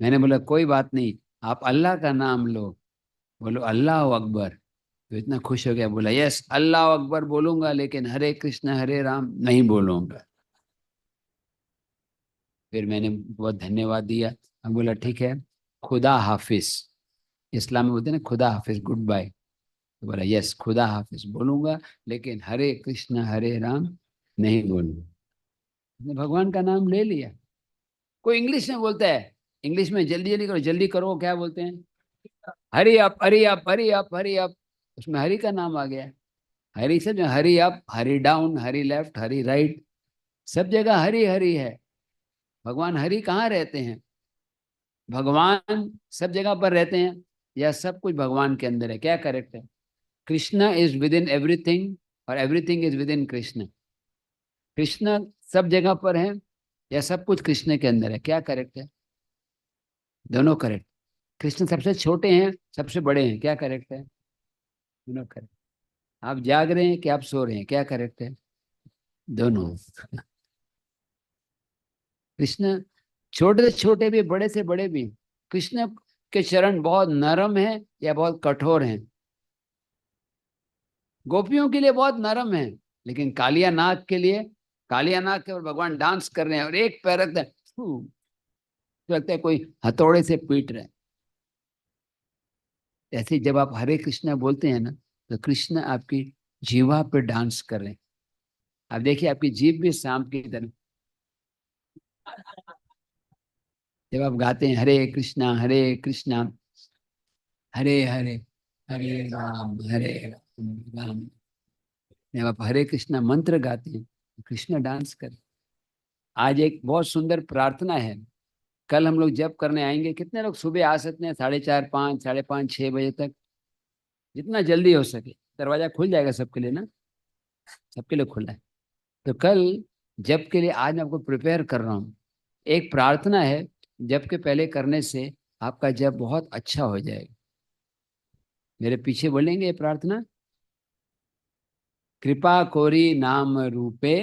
S1: मैंने बोला कोई बात नहीं, आप अल्लाह का नाम लो। बोलो अल्लाह अकबर। तो इतना खुश हो गया, बोला यस अल्लाह अकबर बोलूंगा, लेकिन हरे कृष्ण हरे राम नहीं बोलूंगा। फिर मैंने बहुत धन्यवाद दिया। हम बोला ठीक है, खुदा हाफिज। इस्लाम में बोलते हैं ना खुदा हाफिज, गुड बाय। तो बोला यस खुदा हाफिज बोलूंगा, लेकिन हरे कृष्ण हरे राम नहीं बोलूंगा। उसने भगवान का नाम ले लिया। कोई इंग्लिश में बोलता है, इंग्लिश में जल्दी जल्दी करो जल्दी करो, क्या बोलते हैं, hurry up hurry up hurry up hurry up. उसमें हरी का नाम आ गया। हरी से जो हरी अप हरी डाउन हरी लेफ्ट हरी राइट, सब जगह हरी हरी है। भगवान हरि कहाँ रहते हैं? भगवान सब जगह पर रहते हैं, या सब कुछ भगवान के अंदर है? क्या करेक्ट है? Krishna is within everything और everything is within Krishna. Krishna सब जगह पर है, या सब कुछ कृष्ण के अंदर है? क्या करेक्ट है? दोनों करेक्ट। कृष्ण सबसे छोटे हैं सबसे बड़े हैं? क्या करेक्ट है? दोनों करेक्ट। आप जाग रहे हैं कि आप सो रहे हैं? क्या करेक्ट है? दोनों। कृष्ण छोटे से छोटे भी बड़े से बड़े भी। कृष्ण के चरण बहुत नरम है या बहुत कठोर हैं? गोपियों के लिए बहुत नरम है, लेकिन कालिया नाग के लिए, कालिया नाग के ऊपर भगवान डांस कर रहे हैं और एक पैर रखते हैं, तो लगता है कोई हथौड़े से पीट रहे हैं। ऐसे ही जब आप हरे कृष्णा बोलते हैं ना, तो कृष्ण आपकी जीवा पे डांस कर रहे हैं। आप देखिए आपकी जीभ भी सांप की तरह। जब आप गाते हैं हरे कृष्णा हरे हरे हरे राम, जब आप हरे कृष्णा मंत्र गाते हैं तो कृष्ण डांस कर। आज एक बहुत सुंदर प्रार्थना है, कल हम लोग जप करने आएंगे। कितने लोग सुबह आ सकते हैं? 4:30 5 5:30 6 बजे तक, जितना जल्दी हो सके। दरवाजा खुल जाएगा सबके लिए ना, सबके लिए खुला है। तो कल जप के लिए आज मैं आपको प्रिपेयर कर रहा हूँ। एक प्रार्थना है, जप के पहले करने से आपका जप बहुत अच्छा हो जाएगा। मेरे पीछे बोलेंगे ये प्रार्थना। कृपा कोरी नाम रूपे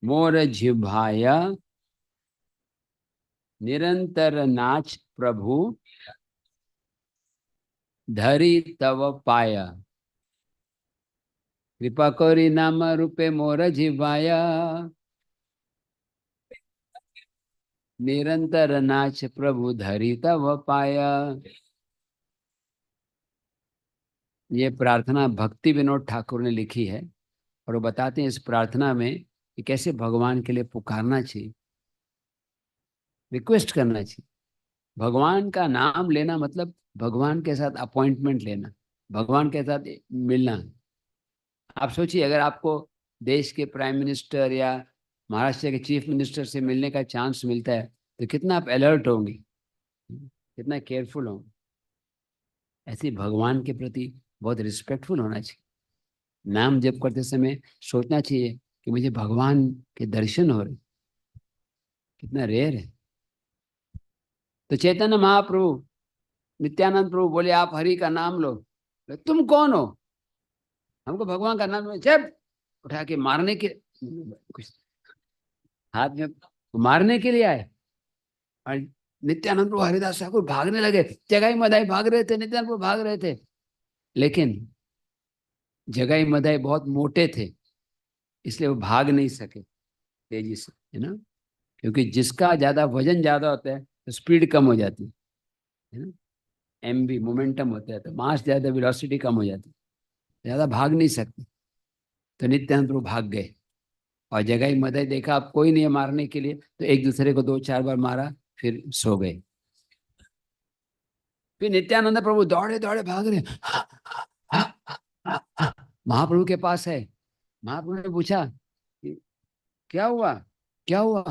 S1: मोर जिह्वाया निरंतर नाच प्रभु धरी तव पाया। कृपा करी नाम रूपे मोर जिह्वाया निरंतर नाच प्रभु धरी तव पाया। ये प्रार्थना भक्ति विनोद ठाकुर ने लिखी है, और वो बताते हैं इस प्रार्थना में कि कैसे भगवान के लिए पुकारना चाहिए, रिक्वेस्ट करना चाहिए। भगवान का नाम लेना मतलब भगवान के साथ अपॉइंटमेंट लेना, भगवान के साथ मिलना। आप सोचिए अगर आपको देश के प्राइम मिनिस्टर या महाराष्ट्र के चीफ मिनिस्टर से मिलने का चांस मिलता है, तो कितना आप अलर्ट होंगे, कितना केयरफुल होंगे। ऐसे ही भगवान के प्रति बहुत रिस्पेक्टफुल होना चाहिए। नाम जप करते समय सोचना चाहिए कि मुझे भगवान के दर्शन हो रहे। कितना रेयर है। तो चैतन्य महाप्रभु नित्यानंद प्रभु बोले आप हरि का नाम लो। बोले, तुम कौन हो? हमको भगवान का नाम लो। जब उठा के मारने के, कुछ हाथ में मारने के लिए आए। और नित्यानंद प्रभु हरिदास ठाकुर भागने लगे, जगाई मदाई भाग रहे थे, नित्यानंद प्रभु भाग रहे थे। लेकिन जगाई मदाई बहुत मोटे थे, इसलिए वो भाग नहीं सके तेजी से, है ना। क्योंकि जिसका ज्यादा वजन ज्यादा होता है तो स्पीड कम हो जाती है ना। एमबी मोमेंटम होता है, तो मास ज्यादा वेलोसिटी कम हो जाती है, ज्यादा भाग नहीं सकते। तो नित्यानंद प्रभु भाग गए, और जगाई मदाई देखा अब कोई नहीं है मारने के लिए, तो एक दूसरे को 2 4 बार मारा, फिर सो गए। फिर नित्यानंद प्रभु दौड़े दौड़े भाग रहे, महाप्रभु के पास है। महाप्रभु ने पूछा कि क्या हुआ, क्या हुआ?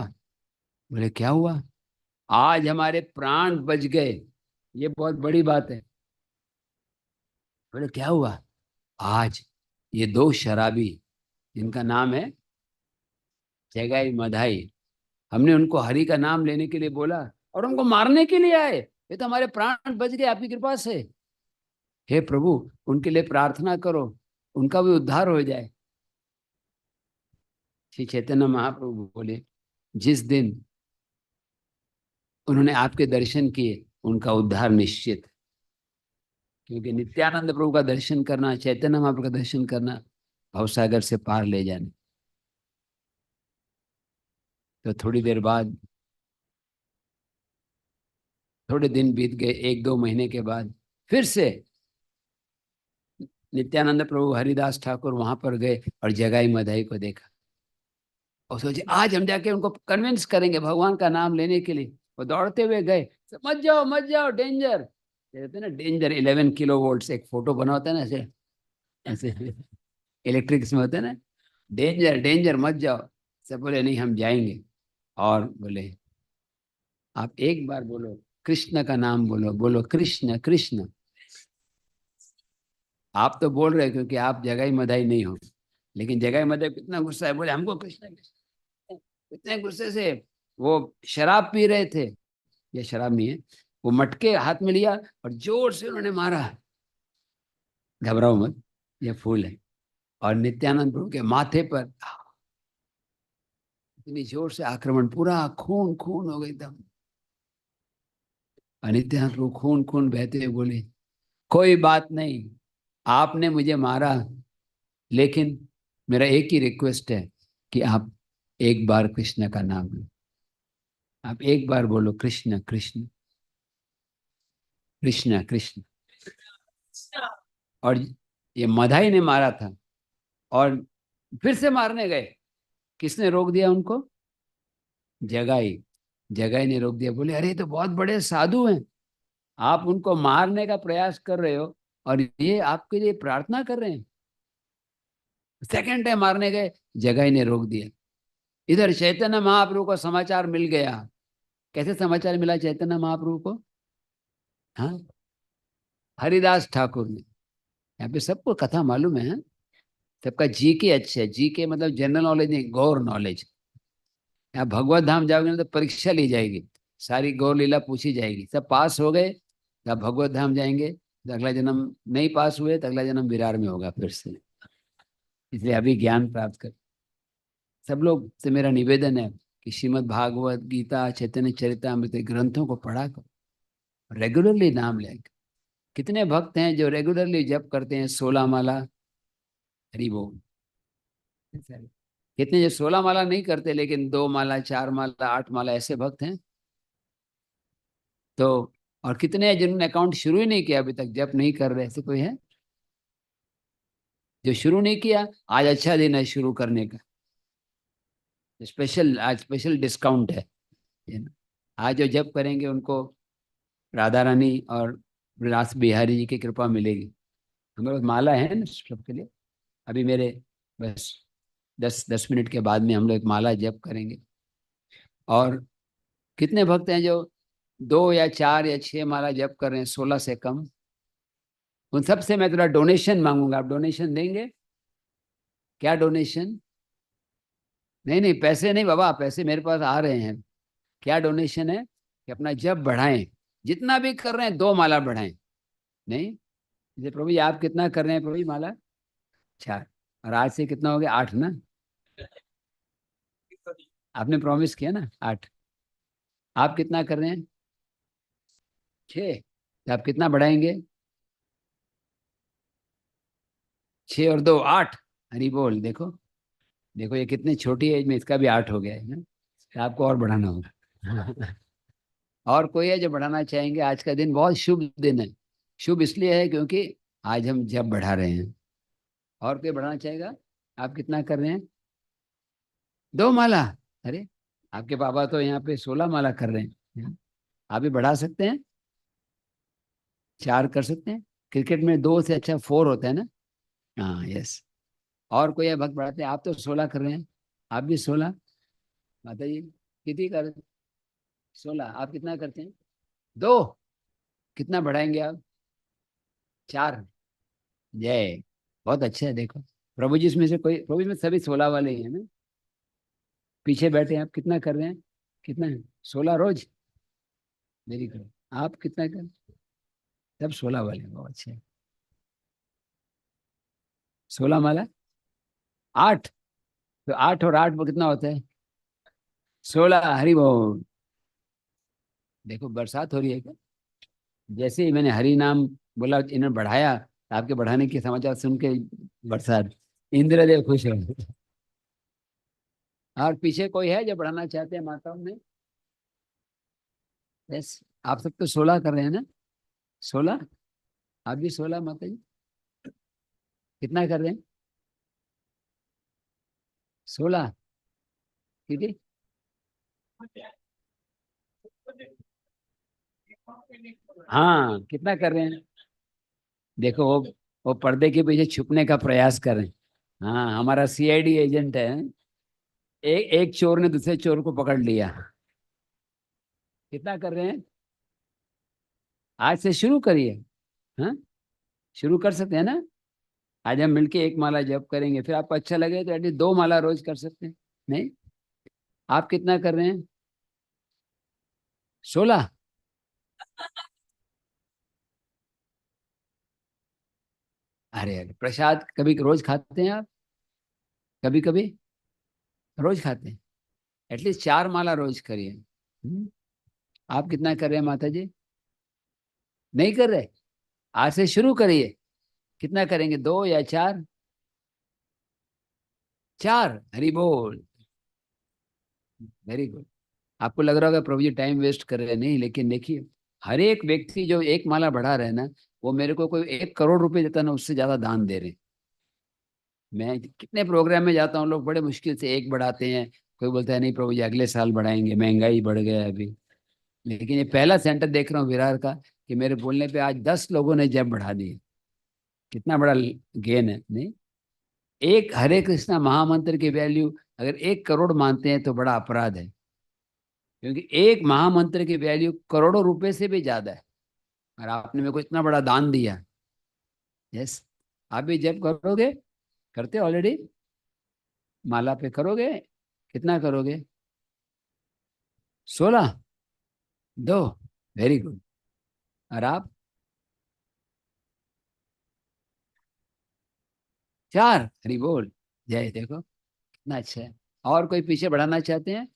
S1: बोले क्या हुआ? आज हमारे प्राण बच गए, ये बहुत बड़ी बात है। बोले क्या हुआ? आज ये दो शराबी, जिनका नाम है जगाई मधाई, हमने उनको हरि का नाम लेने के लिए बोला और उनको मारने के लिए आए। ये तो हमारे प्राण बच गए आपकी कृपा से। हे प्रभु, उनके लिए प्रार्थना करो, उनका भी उद्धार हो जाए। श्री चैतन्य महाप्रभु बोले जिस दिन उन्होंने आपके दर्शन किए, उनका उद्धार निश्चित है। क्योंकि नित्यानंद प्रभु का दर्शन करना, चैतन्य महाप्रभु का दर्शन करना, भवसागर से पार ले जाने। तो थोड़ी देर बाद, थोड़े दिन बीत गए, 1-2 महीने के बाद फिर से नित्यानंद प्रभु हरिदास ठाकुर वहां पर गए और जगाई मधाई को देखा और सोचे आज हम जाके उनको कन्विंस करेंगे भगवान का नाम लेने के लिए। वो दौड़ते हुए गए, मत जाओ डेंजर, कहते हैं ना डेंजर। 11 किलोवोल्ट एक फोटो बना होता है ना, ऐसे ऐसे इलेक्ट्रिक्स में होते हैं ना, डेंजर डेंजर मत जाओ। सब बोले नहीं हम जाएंगे। और बोले आप एक बार बोलो कृष्ण का नाम, बोलो बोलो कृष्ण कृष्ण। आप तो बोल रहे हो क्योंकि आप जगाई मधाई नहीं हो, लेकिन जगाई मधाई कितना गुस्सा है, बोले हमको कृष्ण कृष्ण। इतने गुस्से से वो शराब पी रहे थे, ये शराब नहीं है, वो मटके हाथ में लिया और जोर से उन्होंने मारा। घबराओ मत, ये फूल है। और नित्यानंद प्रभु के माथे पर इतनी जोर से आक्रमण, पूरा खून खून हो गई एकदम। और नित्यानंद प्रभु खून खून बहते हुए बोले कोई बात नहीं, आपने मुझे मारा, लेकिन मेरा एक ही रिक्वेस्ट है कि आप एक बार कृष्ण का नाम लो। आप एक बार बोलो कृष्ण कृष्ण कृष्ण कृष्ण। और ये मधाई ने मारा था और फिर से मारने गए। किसने रोक दिया उनको? जगाई। जगाई ने रोक दिया, बोले अरे ये तो बहुत बड़े साधु हैं, आप उनको मारने का प्रयास कर रहे हो और ये आपके लिए प्रार्थना कर रहे हैं। सेकंड टाइम मारने गए, जगाई ने रोक दिया। इधर चैतन्य महाप्रभु को समाचार मिल गया। कैसे समाचार मिला चैतन्य महाप्रभु को? हाँ, हरिदास ठाकुर ने। यहाँ पे सबको कथा मालूम है, हाँ? सबका जी के अच्छे है। जी के मतलब जनरल नॉलेज नहीं, गौर नॉलेज। यहाँ भगवत धाम जाओगे ना तो परीक्षा ली जाएगी, सारी गौर लीला पूछी जाएगी। सब पास हो गए तो आप भगवत धाम जाएंगे, तो अगला जन्म नहीं पास हुए तो अगला जन्म विरार में होगा फिर से। इसलिए अभी ज्ञान प्राप्त कर। सब लोग से मेरा निवेदन है कि श्रीमद् भागवत गीता, चैतन्य चरितामृत ग्रंथों को पढ़ा करो, रेगुलरली नाम लें। कितने भक्त हैं जो रेगुलरली जप करते हैं 16 माला, हरि बोल। कितने जो 16 माला नहीं करते लेकिन 2 माला, 4 माला, 8 माला, ऐसे भक्त हैं। तो और कितने हैं जिन्होंने अकाउंट शुरू ही नहीं किया अभी तक, जप नहीं कर रहे, ऐसे कोई है जो शुरू नहीं किया? आज अच्छा दिन है शुरू करने का। स्पेशल, आज स्पेशल डिस्काउंट है ना। आज जो जप करेंगे उनको राधा रानी और रास बिहारी जी की कृपा मिलेगी। हमारे पास माला है ना सबके लिए। अभी मेरे बस 10-10 मिनट के बाद में हम लोग एक माला जप करेंगे। और कितने भक्त हैं जो 2 या 4 या 6 माला जप कर रहे हैं, 16 से कम? उन सब से मैं थोड़ा डोनेशन मांगूंगा, आप डोनेशन देंगे क्या? डोनेशन नहीं, नहीं पैसे नहीं बाबा, पैसे मेरे पास आ रहे हैं। क्या डोनेशन है कि अपना जप बढ़ाएं, जितना भी कर रहे हैं 2 माला बढ़ाएं। नहीं, जैसे प्रभु जी आप कितना कर रहे हैं प्रभु जी माला? 4। और आज से कितना हो गया? 8 ना? आपने प्रॉमिस किया ना 8। आप कितना कर रहे हैं? 6। तो आप कितना बढ़ाएंगे? 6 और 2 8। हरी बोल। देखो देखो, ये कितनी छोटी एज में इसका भी 8 हो गया है ना? तो आपको और बढ़ाना होगा। और कोई है जो बढ़ाना चाहेंगे? आज का दिन बहुत शुभ दिन है। शुभ इसलिए है क्योंकि आज हम जब बढ़ा रहे हैं। और कोई बढ़ाना चाहेगा? आप कितना कर रहे हैं? 2 माला। अरे आपके पापा तो यहाँ पे 16 माला कर रहे हैं। आप भी बढ़ा सकते हैं, 4 कर सकते हैं। क्रिकेट में 2 से अच्छा 4 होता है ना। हाँ यस। और कोई है भक्त बढ़ाते हैं? आप तो 16 कर रहे हैं, आप भी 16। माता जी कितनी कर? 16। आप कितना करते हैं? 2। कितना बढ़ाएंगे आप? 4। जय, बहुत अच्छा है। देखो प्रभु जी इसमें से कोई, प्रभु जी में सभी 16 वाले ही हैं ना। पीछे बैठे हैं, आप कितना कर रहे हैं? कितना है? 16 रोज। Very good. आप कितना कर? सब 16 वाले हैं, बहुत अच्छे। 16 माला 8। तो 8 और 8 में कितना होता है? 16। हरि बोल। देखो बरसात हो रही है क्या? जैसे ही मैंने हरि नाम बोला, इन्होंने बढ़ाया, तो आपके बढ़ाने के समाचार सुन के बरसात, इंद्रदेव खुश हो। और पीछे कोई है जो बढ़ाना चाहते हैं माताओं में? यस। आप सब तो 16 कर रहे हैं ना? 16। आप भी 16 माता जी? कितना कर रहे हैं? 16। ठीक है। हाँ, कितना कर रहे हैं? देखो वो पर्दे के पीछे छुपने का प्रयास कर रहे हैं। हाँ, हमारा सीआईडी एजेंट है। एक चोर ने दूसरे चोर को पकड़ लिया। कितना कर रहे हैं? आज से शुरू करिए। हाँ, शुरू कर सकते हैं ना? आज हम मिलके एक माला जप करेंगे, फिर आपको अच्छा लगे तो एटलीस्ट 2 माला रोज कर सकते हैं। नहीं? आप कितना कर रहे हैं? 16। अरे अरे, प्रसाद कभी रोज खाते हैं आप? कभी कभी रोज खाते हैं? एटलीस्ट 4 माला रोज करिए। आप कितना कर रहे हैं माता जी? नहीं कर रहे? आज से शुरू करिए। कितना करेंगे, 2 या 4? 4, हरी बोल। Very good. आपको लग रहा होगा प्रभु जी टाइम वेस्ट कर रहे हैं, नहीं, लेकिन देखिए, हर एक व्यक्ति जो एक माला बढ़ा रहे हैं ना, वो मेरे को कोई 1 करोड़ रुपए देता ना, उससे ज्यादा दान दे रहे हैं। मैं कितने प्रोग्राम में जाता हूँ, लोग बड़े मुश्किल से एक बढ़ाते हैं। कोई बोलता है नहीं प्रभु जी अगले साल बढ़ाएंगे, महंगाई बढ़ गया है अभी। लेकिन ये पहला सेंटर देख रहा हूँ विरार का, कि मेरे बोलने पे आज 10 लोगों ने जब बढ़ा दिए। कितना बड़ा गेन है, नहीं? एक हरे कृष्णा महामंत्र की वैल्यू अगर 1 करोड़ मानते हैं तो बड़ा अपराध है। क्योंकि एक महामंत्र की वैल्यू करोड़ों रुपए से भी ज्यादा है। और आपने मेरे को इतना बड़ा दान दिया। यस। आप भी जब करोगे, करते ऑलरेडी, माला पे करोगे? कितना करोगे? 16। 2। Very good. और आप? 4, हरी बोल। जय, देखो कितना अच्छा है। और कोई पीछे बढ़ाना चाहते हैं?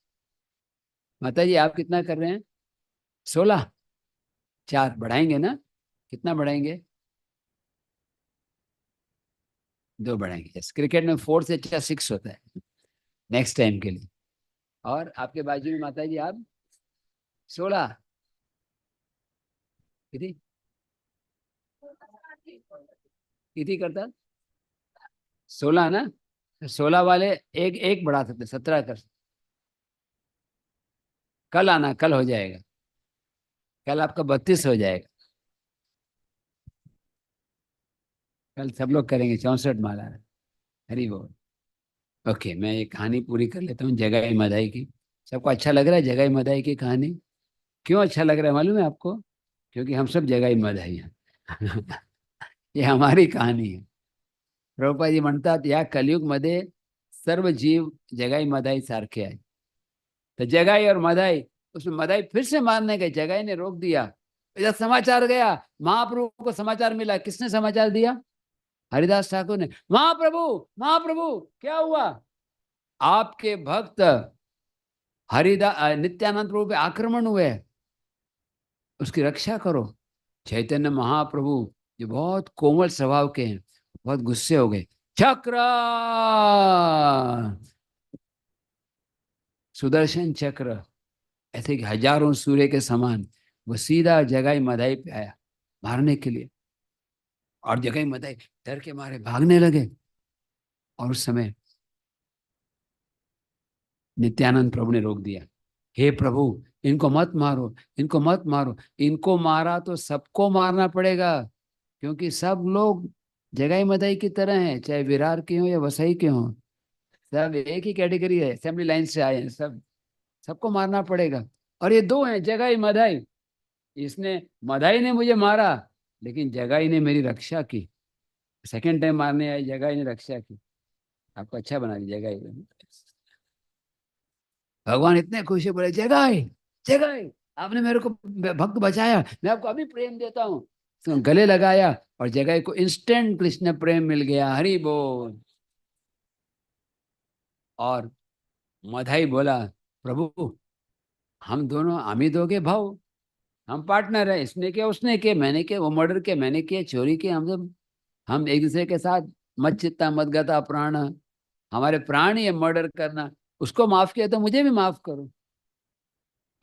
S1: माता जी आप कितना कर रहे हैं? 16। 4 बढ़ाएंगे ना? कितना बढ़ाएंगे? 2 बढ़ाएंगे। यस, क्रिकेट में 4 से अच्छा 6 होता है। नेक्स्ट टाइम के लिए। और आपके बाजू में माता जी आप? 16। कितनी? कितनी करता? 16 ना? 16 वाले एक एक बढ़ा सकते, 17 कर सकते। कल आना, कल हो जाएगा। कल आपका 32 हो जाएगा। कल सब लोग करेंगे 64 माला। हरी बोल। ओके, मैं ये कहानी पूरी कर लेता हूँ जगाई मदाई की। सबको अच्छा लग रहा है जगाई मदाई की कहानी? क्यों अच्छा लग रहा है मालूम है आपको? क्योंकि हम सब जगाई मदाई हैं। ये हमारी कहानी है। प्रभुपाद जी म्हणतात या कलियुग मध्ये सर्व जीव जगाई मदाई सारखे आहे। तो जगाई और मदाई, उसमें मदाई फिर से मारने गए, जगाई ने रोक दिया। इधर समाचार गया, महाप्रभु को समाचार मिला। किसने समाचार दिया? हरिदास ठाकुर ने। महाप्रभु, महाप्रभु, क्या हुआ? आपके भक्त हरिदास नित्यानंद प्रभु पे आक्रमण हुए, उसकी रक्षा करो। चैतन्य महाप्रभु जो बहुत कोमल स्वभाव के हैं, बहुत गुस्से हो गए। चक्र, सुदर्शन चक्र, ऐसे कि हजारों सूर्य के समान, वो सीधा जगाई मदाई पे आया मारने के लिए। और जगाई मदाई डर के मारे भागने लगे। और उस समय नित्यानंद प्रभु ने रोक दिया। हे प्रभु, इनको मत मारो, इनको मत मारो। इनको मारा तो सबको मारना पड़ेगा, क्योंकि सब लोग जगाई मदाई की तरह हैं, चाहे विरार के हों या वसई के हों। सब एक ही कैटेगरी है, असेंबली लाइन से आए हैं सब। सबको मारना पड़ेगा। और ये दो हैं, जगाई मदाई। इसने, मदाई ने मुझे मारा, लेकिन जगाई ने मेरी रक्षा की। सेकंड टाइम मारने आई, जगाई ने रक्षा की। आपको अच्छा बना दिया जगाई ने। भगवान इतने खुश है, बोले जगाई, जगाई, आपने मेरे को भक्त बचाया, मैं आपको अभी प्रेम देता हूँ। तो गले लगाया, और जगाई को इंस्टेंट कृष्ण प्रेम मिल गया। हरि बोल। और मधाई बोला, प्रभु हम दोनों आमी दोगे भाव, हम पार्टनर है, इसने किया उसने किया, मैंने किया, वो मर्डर किया मैंने किया, चोरी किया, हम सब, हम एक दूसरे के साथ मत चित्ता मत गता प्राण, हमारे प्राण ही है मर्डर करना, उसको माफ किया तो मुझे भी माफ करो।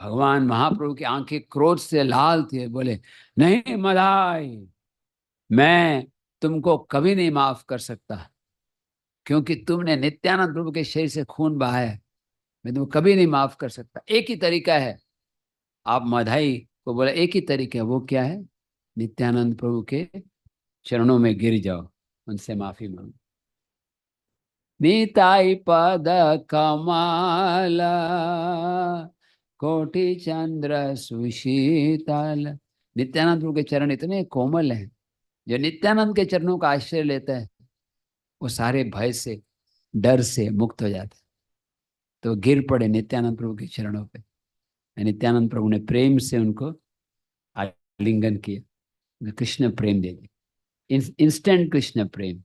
S1: भगवान महाप्रभु की आंखें क्रोध से लाल थी, बोले नहीं मदाई, मैं तुमको कभी नहीं माफ कर सकता, क्योंकि तुमने नित्यानंद प्रभु के शरीर से खून बहाया है, मैं तुमको कभी नहीं माफ कर सकता। एक ही तरीका है, आप मधाई को बोला एक ही तरीका है, वो क्या है? नित्यानंद प्रभु के चरणों में गिर जाओ, उनसे माफी मांगो। निताई पद कमाला कोटि चंद्र सुशीतल। नित्यानंद प्रभु के चरण इतने कोमल हैं, जो नित्यानंद के चरणों का आश्रय लेता है वो सारे भय से डर से मुक्त हो जाता है। तो गिर पड़े नित्यानंद प्रभु के चरणों पे, नित्यानंद प्रभु ने प्रेम से उनको आलिंगन किया, कृष्ण प्रेम दे दिया, इंस्टेंट कृष्ण प्रेम।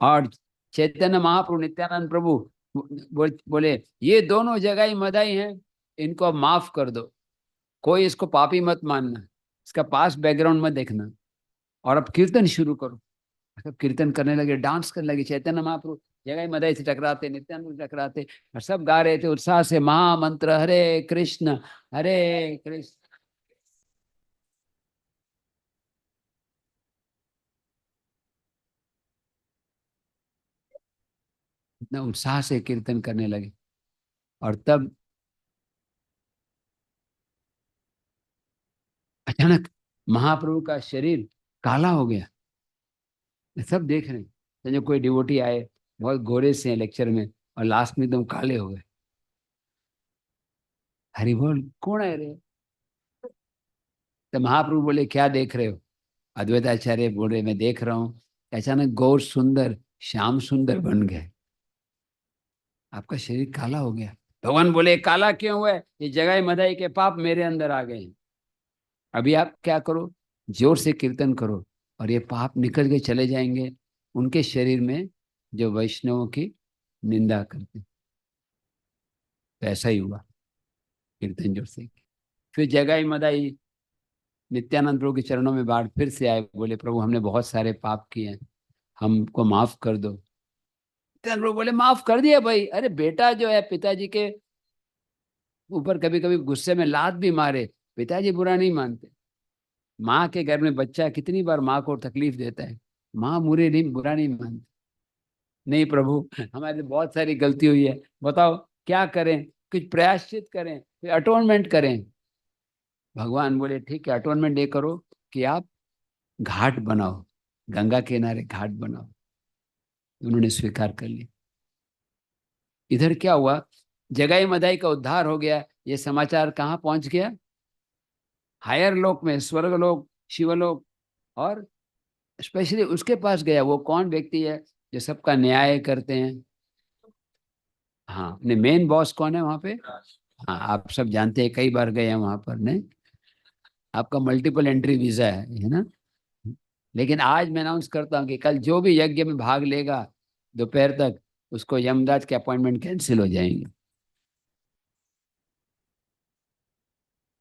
S1: और चैतन्य महाप्रभु नित्यानंद प्रभु बोले ये दोनों जगह ही मदाई हैं, इनको अब माफ कर दो, कोई इसको पापी मत मानना, इसका पास बैकग्राउंड मत देखना, और अब कीर्तन शुरू करो। सब कीर्तन करने लगे, डांस करने लगे, चैतन्य महाप्रभु जगह ही मदाई से टकराते, नित्यानंद टकराते, और सब गा रहे थे उत्साह से महामंत्र हरे कृष्ण हरे कृष्ण। इतना उत्साह से कीर्तन करने लगे। और तब अचानक महाप्रभु का शरीर काला हो गया, सब देख रहे हैं। समझो कोई डिवोटी आए, बहुत गोरे से हैं लेक्चर में, और लास्ट में एकदम काले हो गए। हरि बोल, कौन है रे? तो महाप्रभु बोले क्या देख रहे हो? अद्वैताचार्य बोल रहे मैं देख रहा हूँ, अचानक गौर सुंदर श्याम सुंदर बन गए, आपका शरीर काला हो गया। भगवान बोले काला क्यों हुआ है? ये जगाई मदाई के पाप मेरे अंदर आ गए हैं। अभी आप क्या करो, जोर से कीर्तन करो, और ये पाप निकल के चले जाएंगे उनके शरीर में जो वैष्णवों की निंदा करते। तो ऐसा ही हुआ, कीर्तन जोर से। फिर जगाई मदाई नित्यानंद प्रभु के चरणों में बाढ़ फिर से आए, बोले प्रभु हमने बहुत सारे पाप किए हैं, हमको माफ कर दो। नित्यानंद प्रभु बोले माफ कर दिया भाई, अरे बेटा जो है पिताजी के ऊपर कभी कभी गुस्से में लात भी मारे, पिताजी बुरा नहीं मानते। माँ के घर में बच्चा कितनी बार माँ को तकलीफ देता है, माँ मुरे नहीं बुरा नहीं मानती। नहीं प्रभु, हमारे बहुत सारी गलती हुई है, बताओ क्या करें, कुछ प्रायश्चित करें, अटोनमेंट करें। भगवान बोले ठीक है, अटोनमेंट ये करो कि आप घाट बनाओ, गंगा के किनारे घाट बनाओ। उन्होंने स्वीकार कर लिया। इधर क्या हुआ, जगाई मदाई का उद्धार हो गया, ये समाचार कहाँ पहुंच गया? हायर लोक में, स्वर्ग लोक, शिवलोक, और स्पेशली उसके पास गया। वो कौन व्यक्ति है जो सबका न्याय करते हैं? हाँ, अपने मेन बॉस कौन है वहां पे? हाँ, आप सब जानते हैं, कई बार गए हैं वहां पर। नहीं, आपका मल्टीपल एंट्री वीजा है ना? लेकिन आज मैं अनाउंस करता हूँ कि कल जो भी यज्ञ में भाग लेगा दोपहर तक, उसको यमराज के अपॉइंटमेंट कैंसिल हो जाएंगे।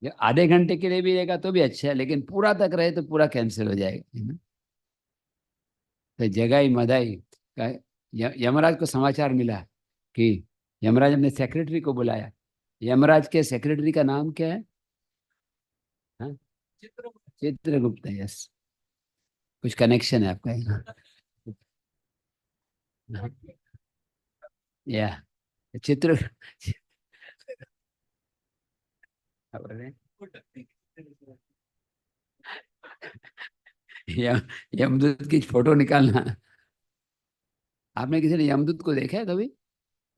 S1: ये आधे घंटे के लिए भी रहेगा तो भी अच्छा है, लेकिन पूरा तक रहे तो पूरा कैंसिल हो जाएगा, है ना? तो जगाई मदाई का यमराज को समाचार मिला कि यमराज अपने सेक्रेटरी को बुलाया। यमराज के सेक्रेटरी का नाम क्या है? हाँ? चित्रगुप्त, यस। कुछ कनेक्शन है आपका यहाँ? या चित्र क्या बोल रहे हैं? यमदूत की फोटो निकालना। आपने किसी ने यमदूत को देखा है कभी?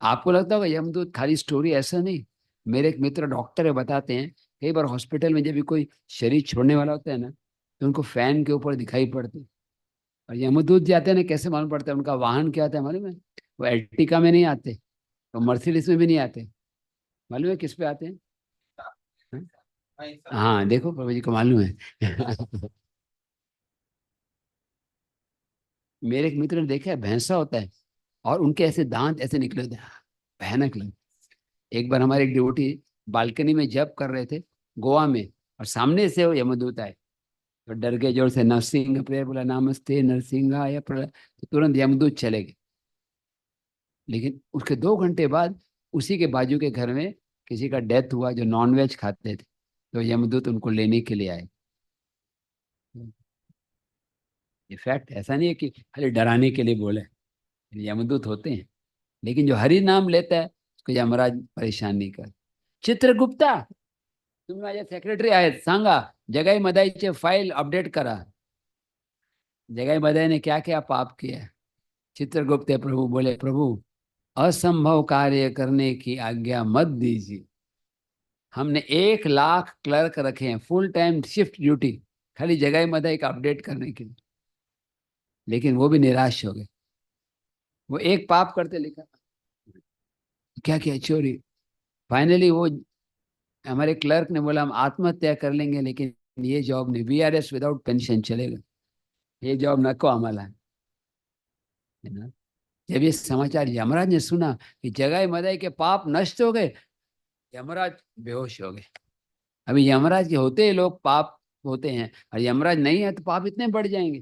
S1: आपको लगता होगा यमदूत खाली स्टोरी, ऐसा नहीं। मेरे एक मित्र डॉक्टर है, बताते हैं कई बार हॉस्पिटल में जब भी कोई शरीर छोड़ने वाला होता है ना, तो उनको फैन के ऊपर दिखाई पड़ते। और यमदूत जाते हैं ना, कैसे मालूम पड़ता है? उनका वाहन क्या आता है मालूम है? वो एर्टिका में नहीं आते, वो मर्सिडीज में भी नहीं आते, मालूम है किस पे आते हैं? हाँ, हाँ, देखो प्रभु जी को मालूम है। मेरे एक मित्र ने देखा है, भैंसा होता है, और उनके ऐसे दांत ऐसे निकले होते हैं, भयानक लगे। एक बार हमारे एक ड्यूटी बालकनी में जब कर रहे थे, गोवा में, और सामने से वो यमदूत आए, तो डर के जोर से नरसिंह प्रेयर बोला, नमस्ते नरसिंहाय तो तुरंत यमदूत चले गए। लेकिन उसके 2 घंटे बाद उसी के बाजू के घर में किसी का डेथ हुआ जो नॉनवेज खाते थे, तो यमदूत उनको लेने के लिए आए। ये फैक्ट, ऐसा नहीं है कि खाली डराने के लिए बोले, यमदूत होते हैं। लेकिन जो हरि नाम लेता है उसको यमराज परेशान नहीं कर। चित्रगुप्ता, तुम्ही माझे सेक्रेटरी आहेत, सांगा जगाई मदाईचे फाइल अपडेट करा। जगाई मदाई ने क्या क्या पाप किया। चित्रगुप्त प्रभु बोले, प्रभु असंभव कार्य करने की आज्ञा मत दीजिए। हमने 1 लाख क्लर्क रखे हैं, फुल टाइम शिफ्ट ड्यूटी, खाली जगाई मदाई का अपडेट करने के लिए। लेकिन वो भी निराश हो गए। वो एक पाप करते लिखा, क्या किया, चोरी। फाइनली वो हमारे क्लर्क ने बोला हम आत्महत्या कर लेंगे, लेकिन ये जॉब नहीं, VRS विदाउट पेंशन चलेगा, ये जॉब नको आम्हाला, है ना। जब ये समाचार यमराज ने सुना कि जगाई मदाई के पाप नष्ट हो गए, यमराज बेहोश हो गए। अभी यमराज के होते ही लोग पाप होते हैं, और यमराज नहीं है तो पाप इतने बढ़ जाएंगे।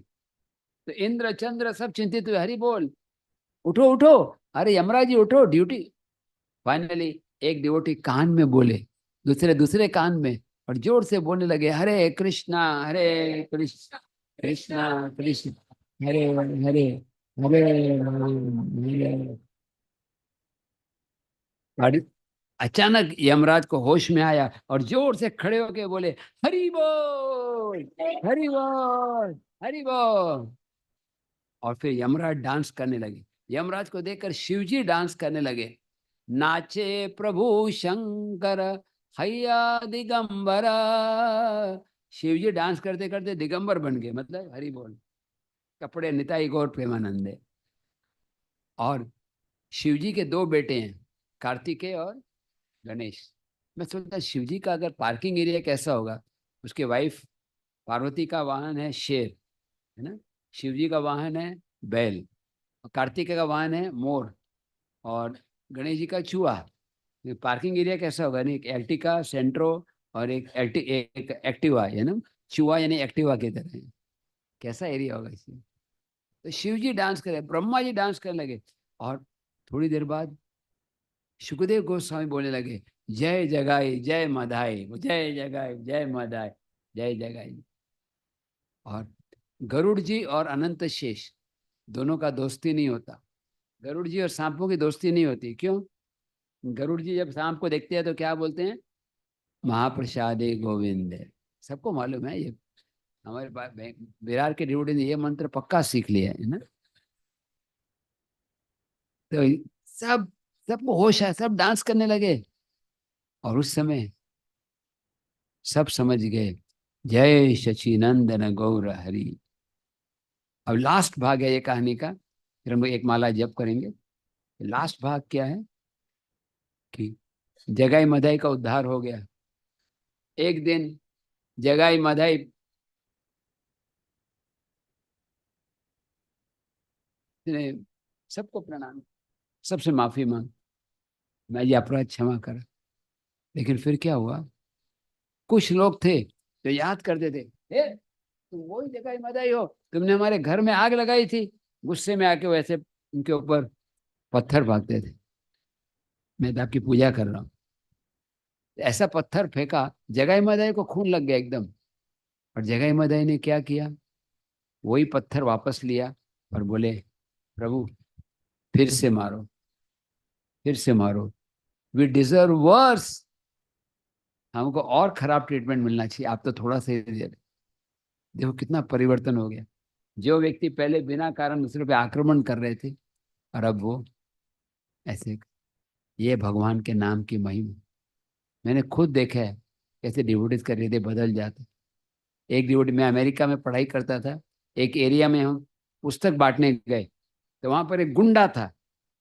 S1: तो इंद्र चंद्र सब चिंतित हुए, हरि बोल, उठो उठो, अरे यमराज जी उठो, ड्यूटी। फाइनली एक डिवोटी कान में बोले, दूसरे दूसरे कान में, और जोर से बोलने लगे, हरे कृष्णा कृष्णा कृष्ण हरे हरे, हरे हरे। और अचानक यमराज को होश में आया और जोर से खड़े होके बोले, हरि बोल, हरि बोल, हरि बोल। और फिर यमराज डांस करने लगे। यमराज को देखकर शिवजी डांस करने लगे। नाचे प्रभु शंकर हैया दिगंबरा। शिवजी डांस करते करते दिगंबर बन गए, मतलब हरि बोल, कपड़े निताई गौर प्रेमानंदे। और शिवजी के 2 बेटे हैं, कार्तिकेय और गणेश। मैं सोचता शिवजी का अगर पार्किंग एरिया कैसा होगा। उसके वाइफ पार्वती का वाहन है शेर, है ना। शिवजी का वाहन है बैल, और कार्तिकेय का वाहन है मोर, और गणेश जी का चूहा। पार्किंग एरिया कैसा होगा, नहीं, एक एर्टिका सेंट्रो और एक एक्टिवा, है ना। चूहा यानी एक्टिवा की तरह है। कैसा एरिया होगा इसमें। तो शिव जी डांस करे, ब्रह्मा जी डांस करने लगे। और थोड़ी देर बाद सुखदेव गोस्वामी बोलने लगे, जय जगाई जय मधाई, जय जगाई जय मधाई, जय जगाई। और गरुड़ जी और अनंत शेष दोनों का दोस्ती नहीं होता। गरुड़ जी और सांपों की दोस्ती नहीं होती, क्यों। गरुड़ जी जब सांप को देखते हैं तो क्या बोलते हैं, महाप्रसादे गोविंद। सबको मालूम है ये, हमारे पास विरार के डिवोटी ने ये मंत्र पक्का सीख लिया है ना। तो सब सबको होश है, सब डांस करने लगे। और उस समय सब समझ गए, जय सचिनंदन गौर हरि। अब लास्ट भाग है ये कहानी का, फिर हम एक माला जप करेंगे। लास्ट भाग क्या है कि जगाई मधाई का उद्धार हो गया। एक दिन जगाई मधाई ने सबको प्रणाम, सबसे माफी मांग, मैं ये अपराध क्षमा कर। लेकिन फिर क्या हुआ, कुछ लोग थे जो याद करते थे, ए तुम वही जगाई मधाई हो, तुमने हमारे घर में आग लगाई थी। गुस्से में आके वैसे उनके ऊपर पत्थर भागते थे, मैं तो आपकी पूजा कर रहा हूँ। ऐसा पत्थर फेंका, जगाई मदाई को खून लग गया एकदम। और जगाई मदाई ने क्या किया, वही पत्थर वापस लिया और बोले, प्रभु फिर से मारो, फिर से मारो, वी डिजर्व वर्स। हमको और खराब ट्रीटमेंट मिलना चाहिए, आप तो थोड़ा सा ही दे रहे। देखो कितना परिवर्तन हो गया। जो व्यक्ति पहले बिना कारण दूसरे पे आक्रमण कर रहे थे, और अब वो ऐसे। ये भगवान के नाम की महिमा, मैंने खुद देखा है कैसे डिवोटीज का हृदय बदल जाते। एक डिवोटी, मैं अमेरिका में पढ़ाई करता था, एक एरिया में हम पुस्तक बांटने गए, तो वहां पर एक गुंडा था।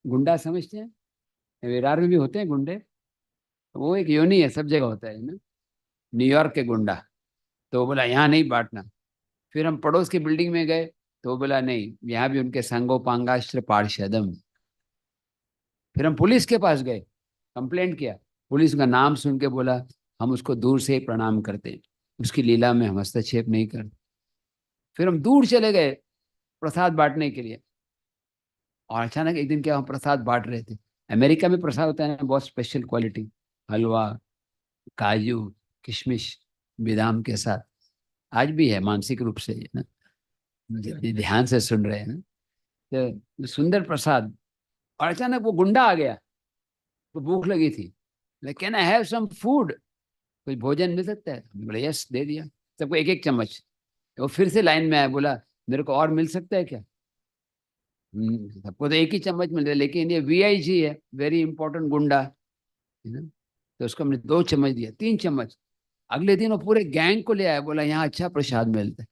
S1: गुंडा समझते हैं, विरार में भी होते हैं गुंडे, वो एक योनि है, सब जगह होता है ना। न्यूयॉर्क के गुंडा। तो वो बोला यहाँ नहीं बांटना। फिर हम पड़ोस की बिल्डिंग में गए, तो वो बोला नहीं, यहाँ भी उनके संगोपांगाश्र पार्षदम। फिर हम पुलिस के पास गए, कंप्लेंट किया। पुलिस का नाम सुन के बोला, हम उसको दूर से ही प्रणाम करते हैं, उसकी लीला में हम हस्तक्षेप नहीं करते। फिर हम दूर चले गए प्रसाद बांटने के लिए, और अचानक एक दिन क्या, हम प्रसाद बांट रहे थे। अमेरिका में प्रसाद होता है ना बहुत स्पेशल क्वालिटी, हलवा, काजू, किशमिश, बादाम के साथ। आज भी है, मानसिक रूप से है ना, ध्यान से सुन रहे हैं ना, तो सुंदर प्रसाद। और अचानक वो गुंडा आ गया, तो भूख लगी थी, can I have some food, कुछ भोजन मिल सकता है? हमने बोला यस, दे दिया सबको एक एक चम्मच। वो फिर से लाइन में आया, बोला मेरे को और मिल सकता है क्या? सबको तो एक ही चम्मच मिल रहा है, लेकिन ये वीआईजी है, वेरी इंपॉर्टेंट गुंडा है ना, तो उसको हमने 2 चम्मच दिया, 3 चम्मच। अगले दिन वो पूरे गैंग को ले आया, बोला यहाँ अच्छा प्रसाद मिलता है।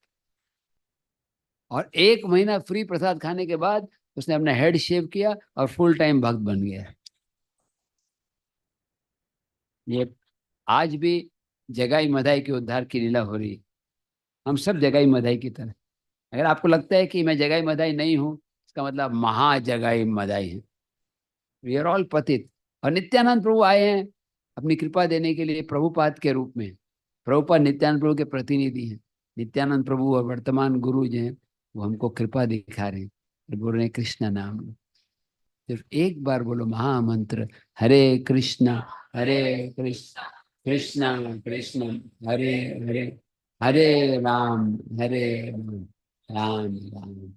S1: और 1 महीना फ्री प्रसाद खाने के बाद उसने अपना हेड शेव किया और फुल टाइम भक्त बन गया। ये आज भी जगाई मधाई के उद्धार की लीला हो रही है। हम सब जगाई मधाई की तरह। अगर आपको लगता है कि मैं जगाई मधाई नहीं हूं, इसका मतलब महा जगाई मधाई है। वी आर ऑल पतित। और नित्यानंद प्रभु आए हैं अपनी कृपा देने के लिए प्रभुपाद के रूप में। प्रभुपाद नित्यानंद प्रभु के प्रतिनिधि हैं। नित्यानंद प्रभु और वर्तमान गुरु जो हैं वो हमको कृपा दिखा रहे हैं, बोल रहे हैं कृष्ण नाम लो। सिर्फ एक बार बोलो महामंत्र, हरे कृष्णा हरे कृष्णा कृष्णा कृष्णा हरे हरे, हरे राम हरे राम राम राम।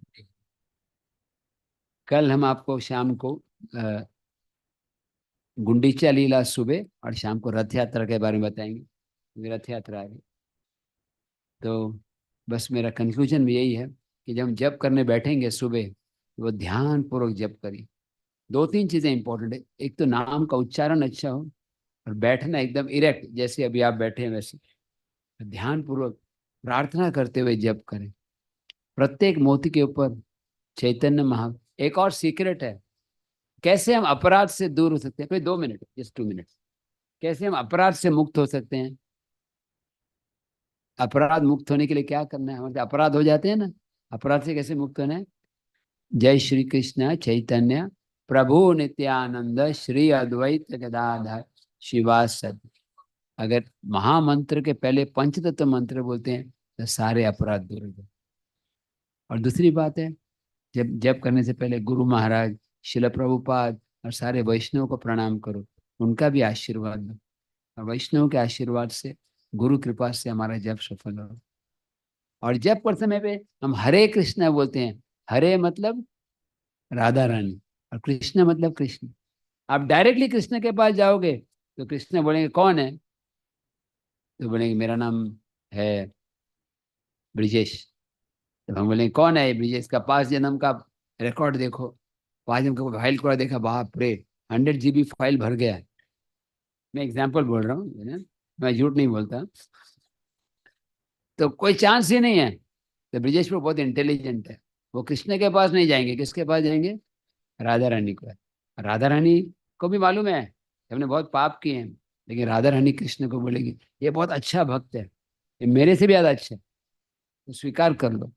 S1: कल हम आपको शाम को गुंडीचा लीला सुबह और शाम को रथ यात्रा के बारे में बताएंगे, क्योंकि रथ यात्रा है। तो बस मेरा कंक्लूजन भी यही है कि जब हम जप करने बैठेंगे सुबह, तो वो ध्यान पूर्वक जप करिए। 2-3 चीजें इंपॉर्टेंट है, एक तो नाम का उच्चारण अच्छा हो, और बैठना एकदम इरेक्ट, जैसे अभी आप बैठे हैं वैसे ध्यान पूर्वक प्रार्थना करते हुए जप करें। प्रत्येक मोती के ऊपर चैतन्य महा। एक और सीक्रेट है, कैसे हम अपराध से दूर हो सकते हैं, कोई 2 मिनट, जस्ट 2 मिनट। कैसे हम अपराध से मुक्त हो सकते हैं? अपराध मुक्त होने के लिए क्या करना है? हमारे अपराध हो जाते हैं ना, अपराध से कैसे मुक्त होना है? जय श्री कृष्ण चैतन्य प्रभु नित्यानंद श्री अद्वैत गदाधर शिवासद। अगर महामंत्र के पहले पंचतत्व मंत्र बोलते हैं तो सारे अपराध दूर हो जाते। और दूसरी बात है, जब जप करने से पहले गुरु महाराज, शिल प्रभुपाद और सारे वैष्णव को प्रणाम करो, उनका भी आशीर्वाद लो। और वैष्णव के आशीर्वाद से, गुरु कृपा से हमारा जप सफल हो। और जप कर समय पे हम हरे कृष्ण बोलते हैं। हरे मतलब राधा रानी, और कृष्ण मतलब कृष्ण। आप डायरेक्टली कृष्ण के पास जाओगे तो कृष्ण बोलेंगे कौन है, तो बोलेंगे मेरा नाम है ब्रिजेश। तो हम बोलेंगे कौन है ये ब्रिजेश, का 5 जन्म का रिकॉर्ड देखो। 5 जन्म का फाइल को देखा, बाप रे 100 GB फाइल भर गया है। मैं एग्जाम्पल बोल रहा हूँ है ना? मैं झूठ नहीं बोलता। तो कोई चांस ही नहीं है। तो ब्रिजेश वो बहुत इंटेलिजेंट है, वो कृष्ण के पास नहीं जाएंगे, किसके पास जाएंगे? राधा रानी को है। राधा रानी को भी मालूम है कि हमने बहुत पाप किए हैं, लेकिन राधा रानी कृष्ण को बोलेगी ये बहुत अच्छा भक्त है, ये मेरे से भी ज्यादा अच्छा है, तो स्वीकार कर लो।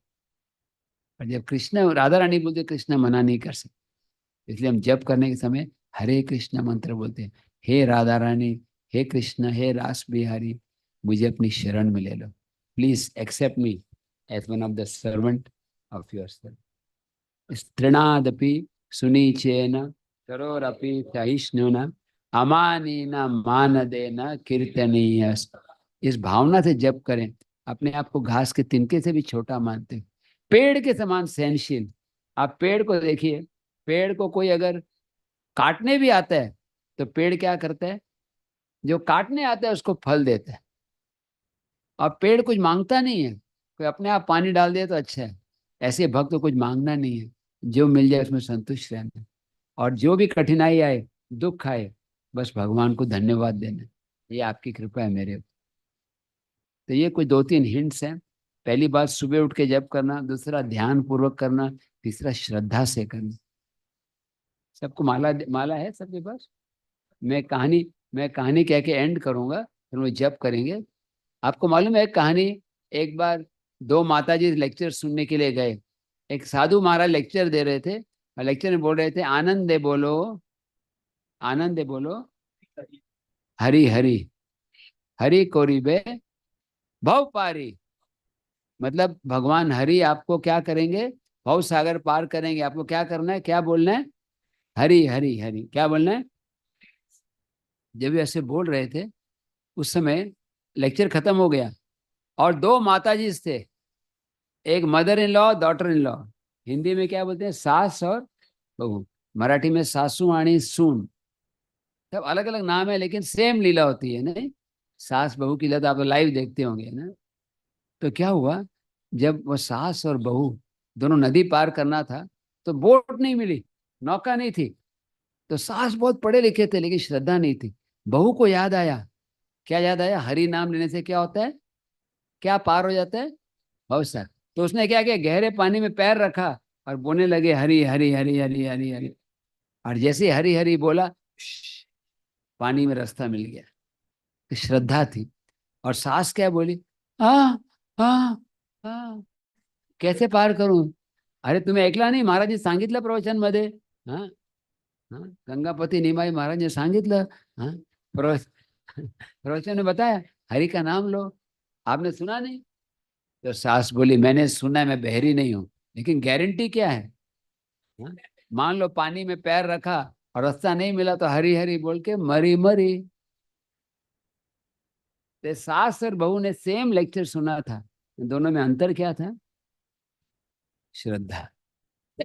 S1: और जब कृष्ण राधा रानी बोलते, कृष्ण मना नहीं कर सकते। इसलिए हम जप करने के समय हरे कृष्ण मंत्र बोलते हैं। हे राधा रानी, हे कृष्ण, हे रास बिहारी, मुझे अपनी शरण में ले लो। Please accept me as one of the servant of your सर्व। स्त्रीणादपि सुनीचेन सरोरपि सहिष्णुना अमानीन मानदेन कीर्तनीय। इस भावना से जप करें, अपने आप को घास के तिनके से भी छोटा मानते हैं, पेड़ के समान सहनशील। आप पेड़ को देखिए, पेड़ को कोई अगर काटने भी आता है तो पेड़ क्या करता है? जो काटने आता है उसको फल देता है। और पेड़ कुछ मांगता नहीं है, कोई अपने आप पानी डाल दे तो अच्छा है। ऐसे भक्त को कुछ मांगना नहीं है, जो मिल जाए उसमें संतुष्ट रहना है। और जो भी कठिनाई आए, दुख आए, बस भगवान को धन्यवाद देना, ये आपकी कृपा है मेरे ऊपर। तो ये कुछ 2-3 हिंट्स हैं। पहली बात सुबह उठ के जप करना, दूसरा ध्यान पूर्वक करना, तीसरा श्रद्धा से करना। सबको माला माला है सबके पास? मैं कहानी मैं कहानी कह के एंड करूंगा, फिर वो जप करेंगे। आपको मालूम है एक कहानी? एक बार 2 माताजी लेक्चर सुनने के लिए गए। एक साधु महाराज लेक्चर दे रहे थे, और लेक्चर में बोल रहे थे आनंद दे बोलो, आनंद दे बोलो, हरी हरी हरि कोरिबे भव पारी, मतलब भगवान हरि आपको क्या करेंगे, भव सागर पार करेंगे। आपको क्या करना है, क्या बोलना है, हरि हरि हरि, क्या बोलना है। जब ये ऐसे बोल रहे थे उस समय लेक्चर खत्म हो गया, और दो माता जी थे, एक mother in law, daughter in law. Hindi में क्या बोलते हैं, सास और बहू। मराठी में सासू आणी सून, सब अलग अलग नाम है लेकिन सेम लीला होती है नहीं। सास बहू की लीला तो आप लाइव देखते होंगे ना। तो क्या हुआ, जब वो सास और बहू दोनों नदी पार करना था, तो बोट नहीं मिली, नौका नहीं थी। तो सास बहुत पढ़े लिखे थे लेकिन श्रद्धा नहीं थी। बहू को याद आया, क्या याद आया, हरि नाम लेने से क्या होता है, क्या पार हो जाता है, भवसागर। तो उसने क्या किया, गहरे पानी में पैर रखा और बोलने लगे हरि हरि हरि हरि हरि हरि। और जैसे ही हरि हरि बोला, पानी में रास्ता मिल गया। तो श्रद्धा थी। और सास क्या बोली, हाँ हाँ हाँ, कैसे पार करूं। अरे तुम्हें ऐकला नाही, महाराज सांगितलं प्रवचन मध्ये। हाँ हाँ, गंगापति निमाई महाराज ने सांगितलं। हाँ, प्रवचन में बताया हरि का नाम लो, आपने सुना नहीं। तो सास बोली मैंने सुना है, मैं बहरी नहीं हूं, लेकिन गारंटी क्या है। हाँ? मान लो पानी में पैर रखा और रास्ता नहीं मिला तो हरी हरी बोल के मरी मरी। तो सास और बहू ने सेम लेक्चर सुना था, दोनों में अंतर क्या था, श्रद्धा।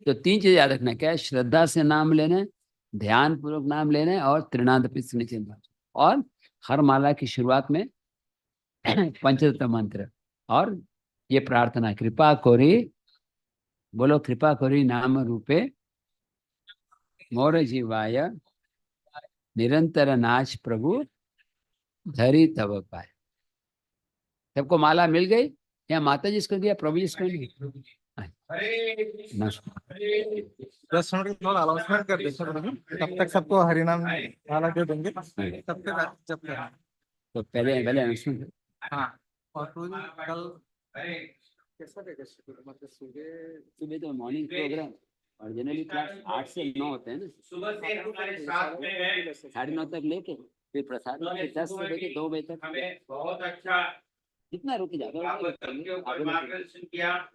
S1: तो तीन चीज याद रखना, क्या है, श्रद्धा से नाम लेना, ध्यान पूर्वक नाम लेना, और त्रिनाद चिंतन। और हर माला की शुरुआत में पंचतत्व मंत्र, और ये प्रार्थना, कृपा कोरी, बोलो कृपा कोरी नाम रूपे मोर जीवाय, निरंतर नाच प्रभु धरी तब पाए। सबको माला मिल गई, या माता जी इसको दिया, प्रभु जी इसको नहीं।
S2: 10 मिनट के बाद अनाउंसमेंट कर देते हैं, तब तक सबको हरिनाम माला दे देंगे, तब तक जब करना।
S1: तो पहले पहले अनाउंसमेंट।
S2: हाँ, और तो कल कैसा रहेगा शेड्यूल, मतलब सुबह
S1: सुबह तो मॉर्निंग प्रोग्राम, और जनरली क्लास 8 से 9 होते हैं ना।
S3: सुबह से हमारे साथ में है,
S1: 9:30 तक लेके फिर प्रसाद, फिर 10 से लेके 2 बजे तक।
S3: हमें बहुत अच्छा
S1: जितना रुक जाता है
S3: मार्गदर्शन किया।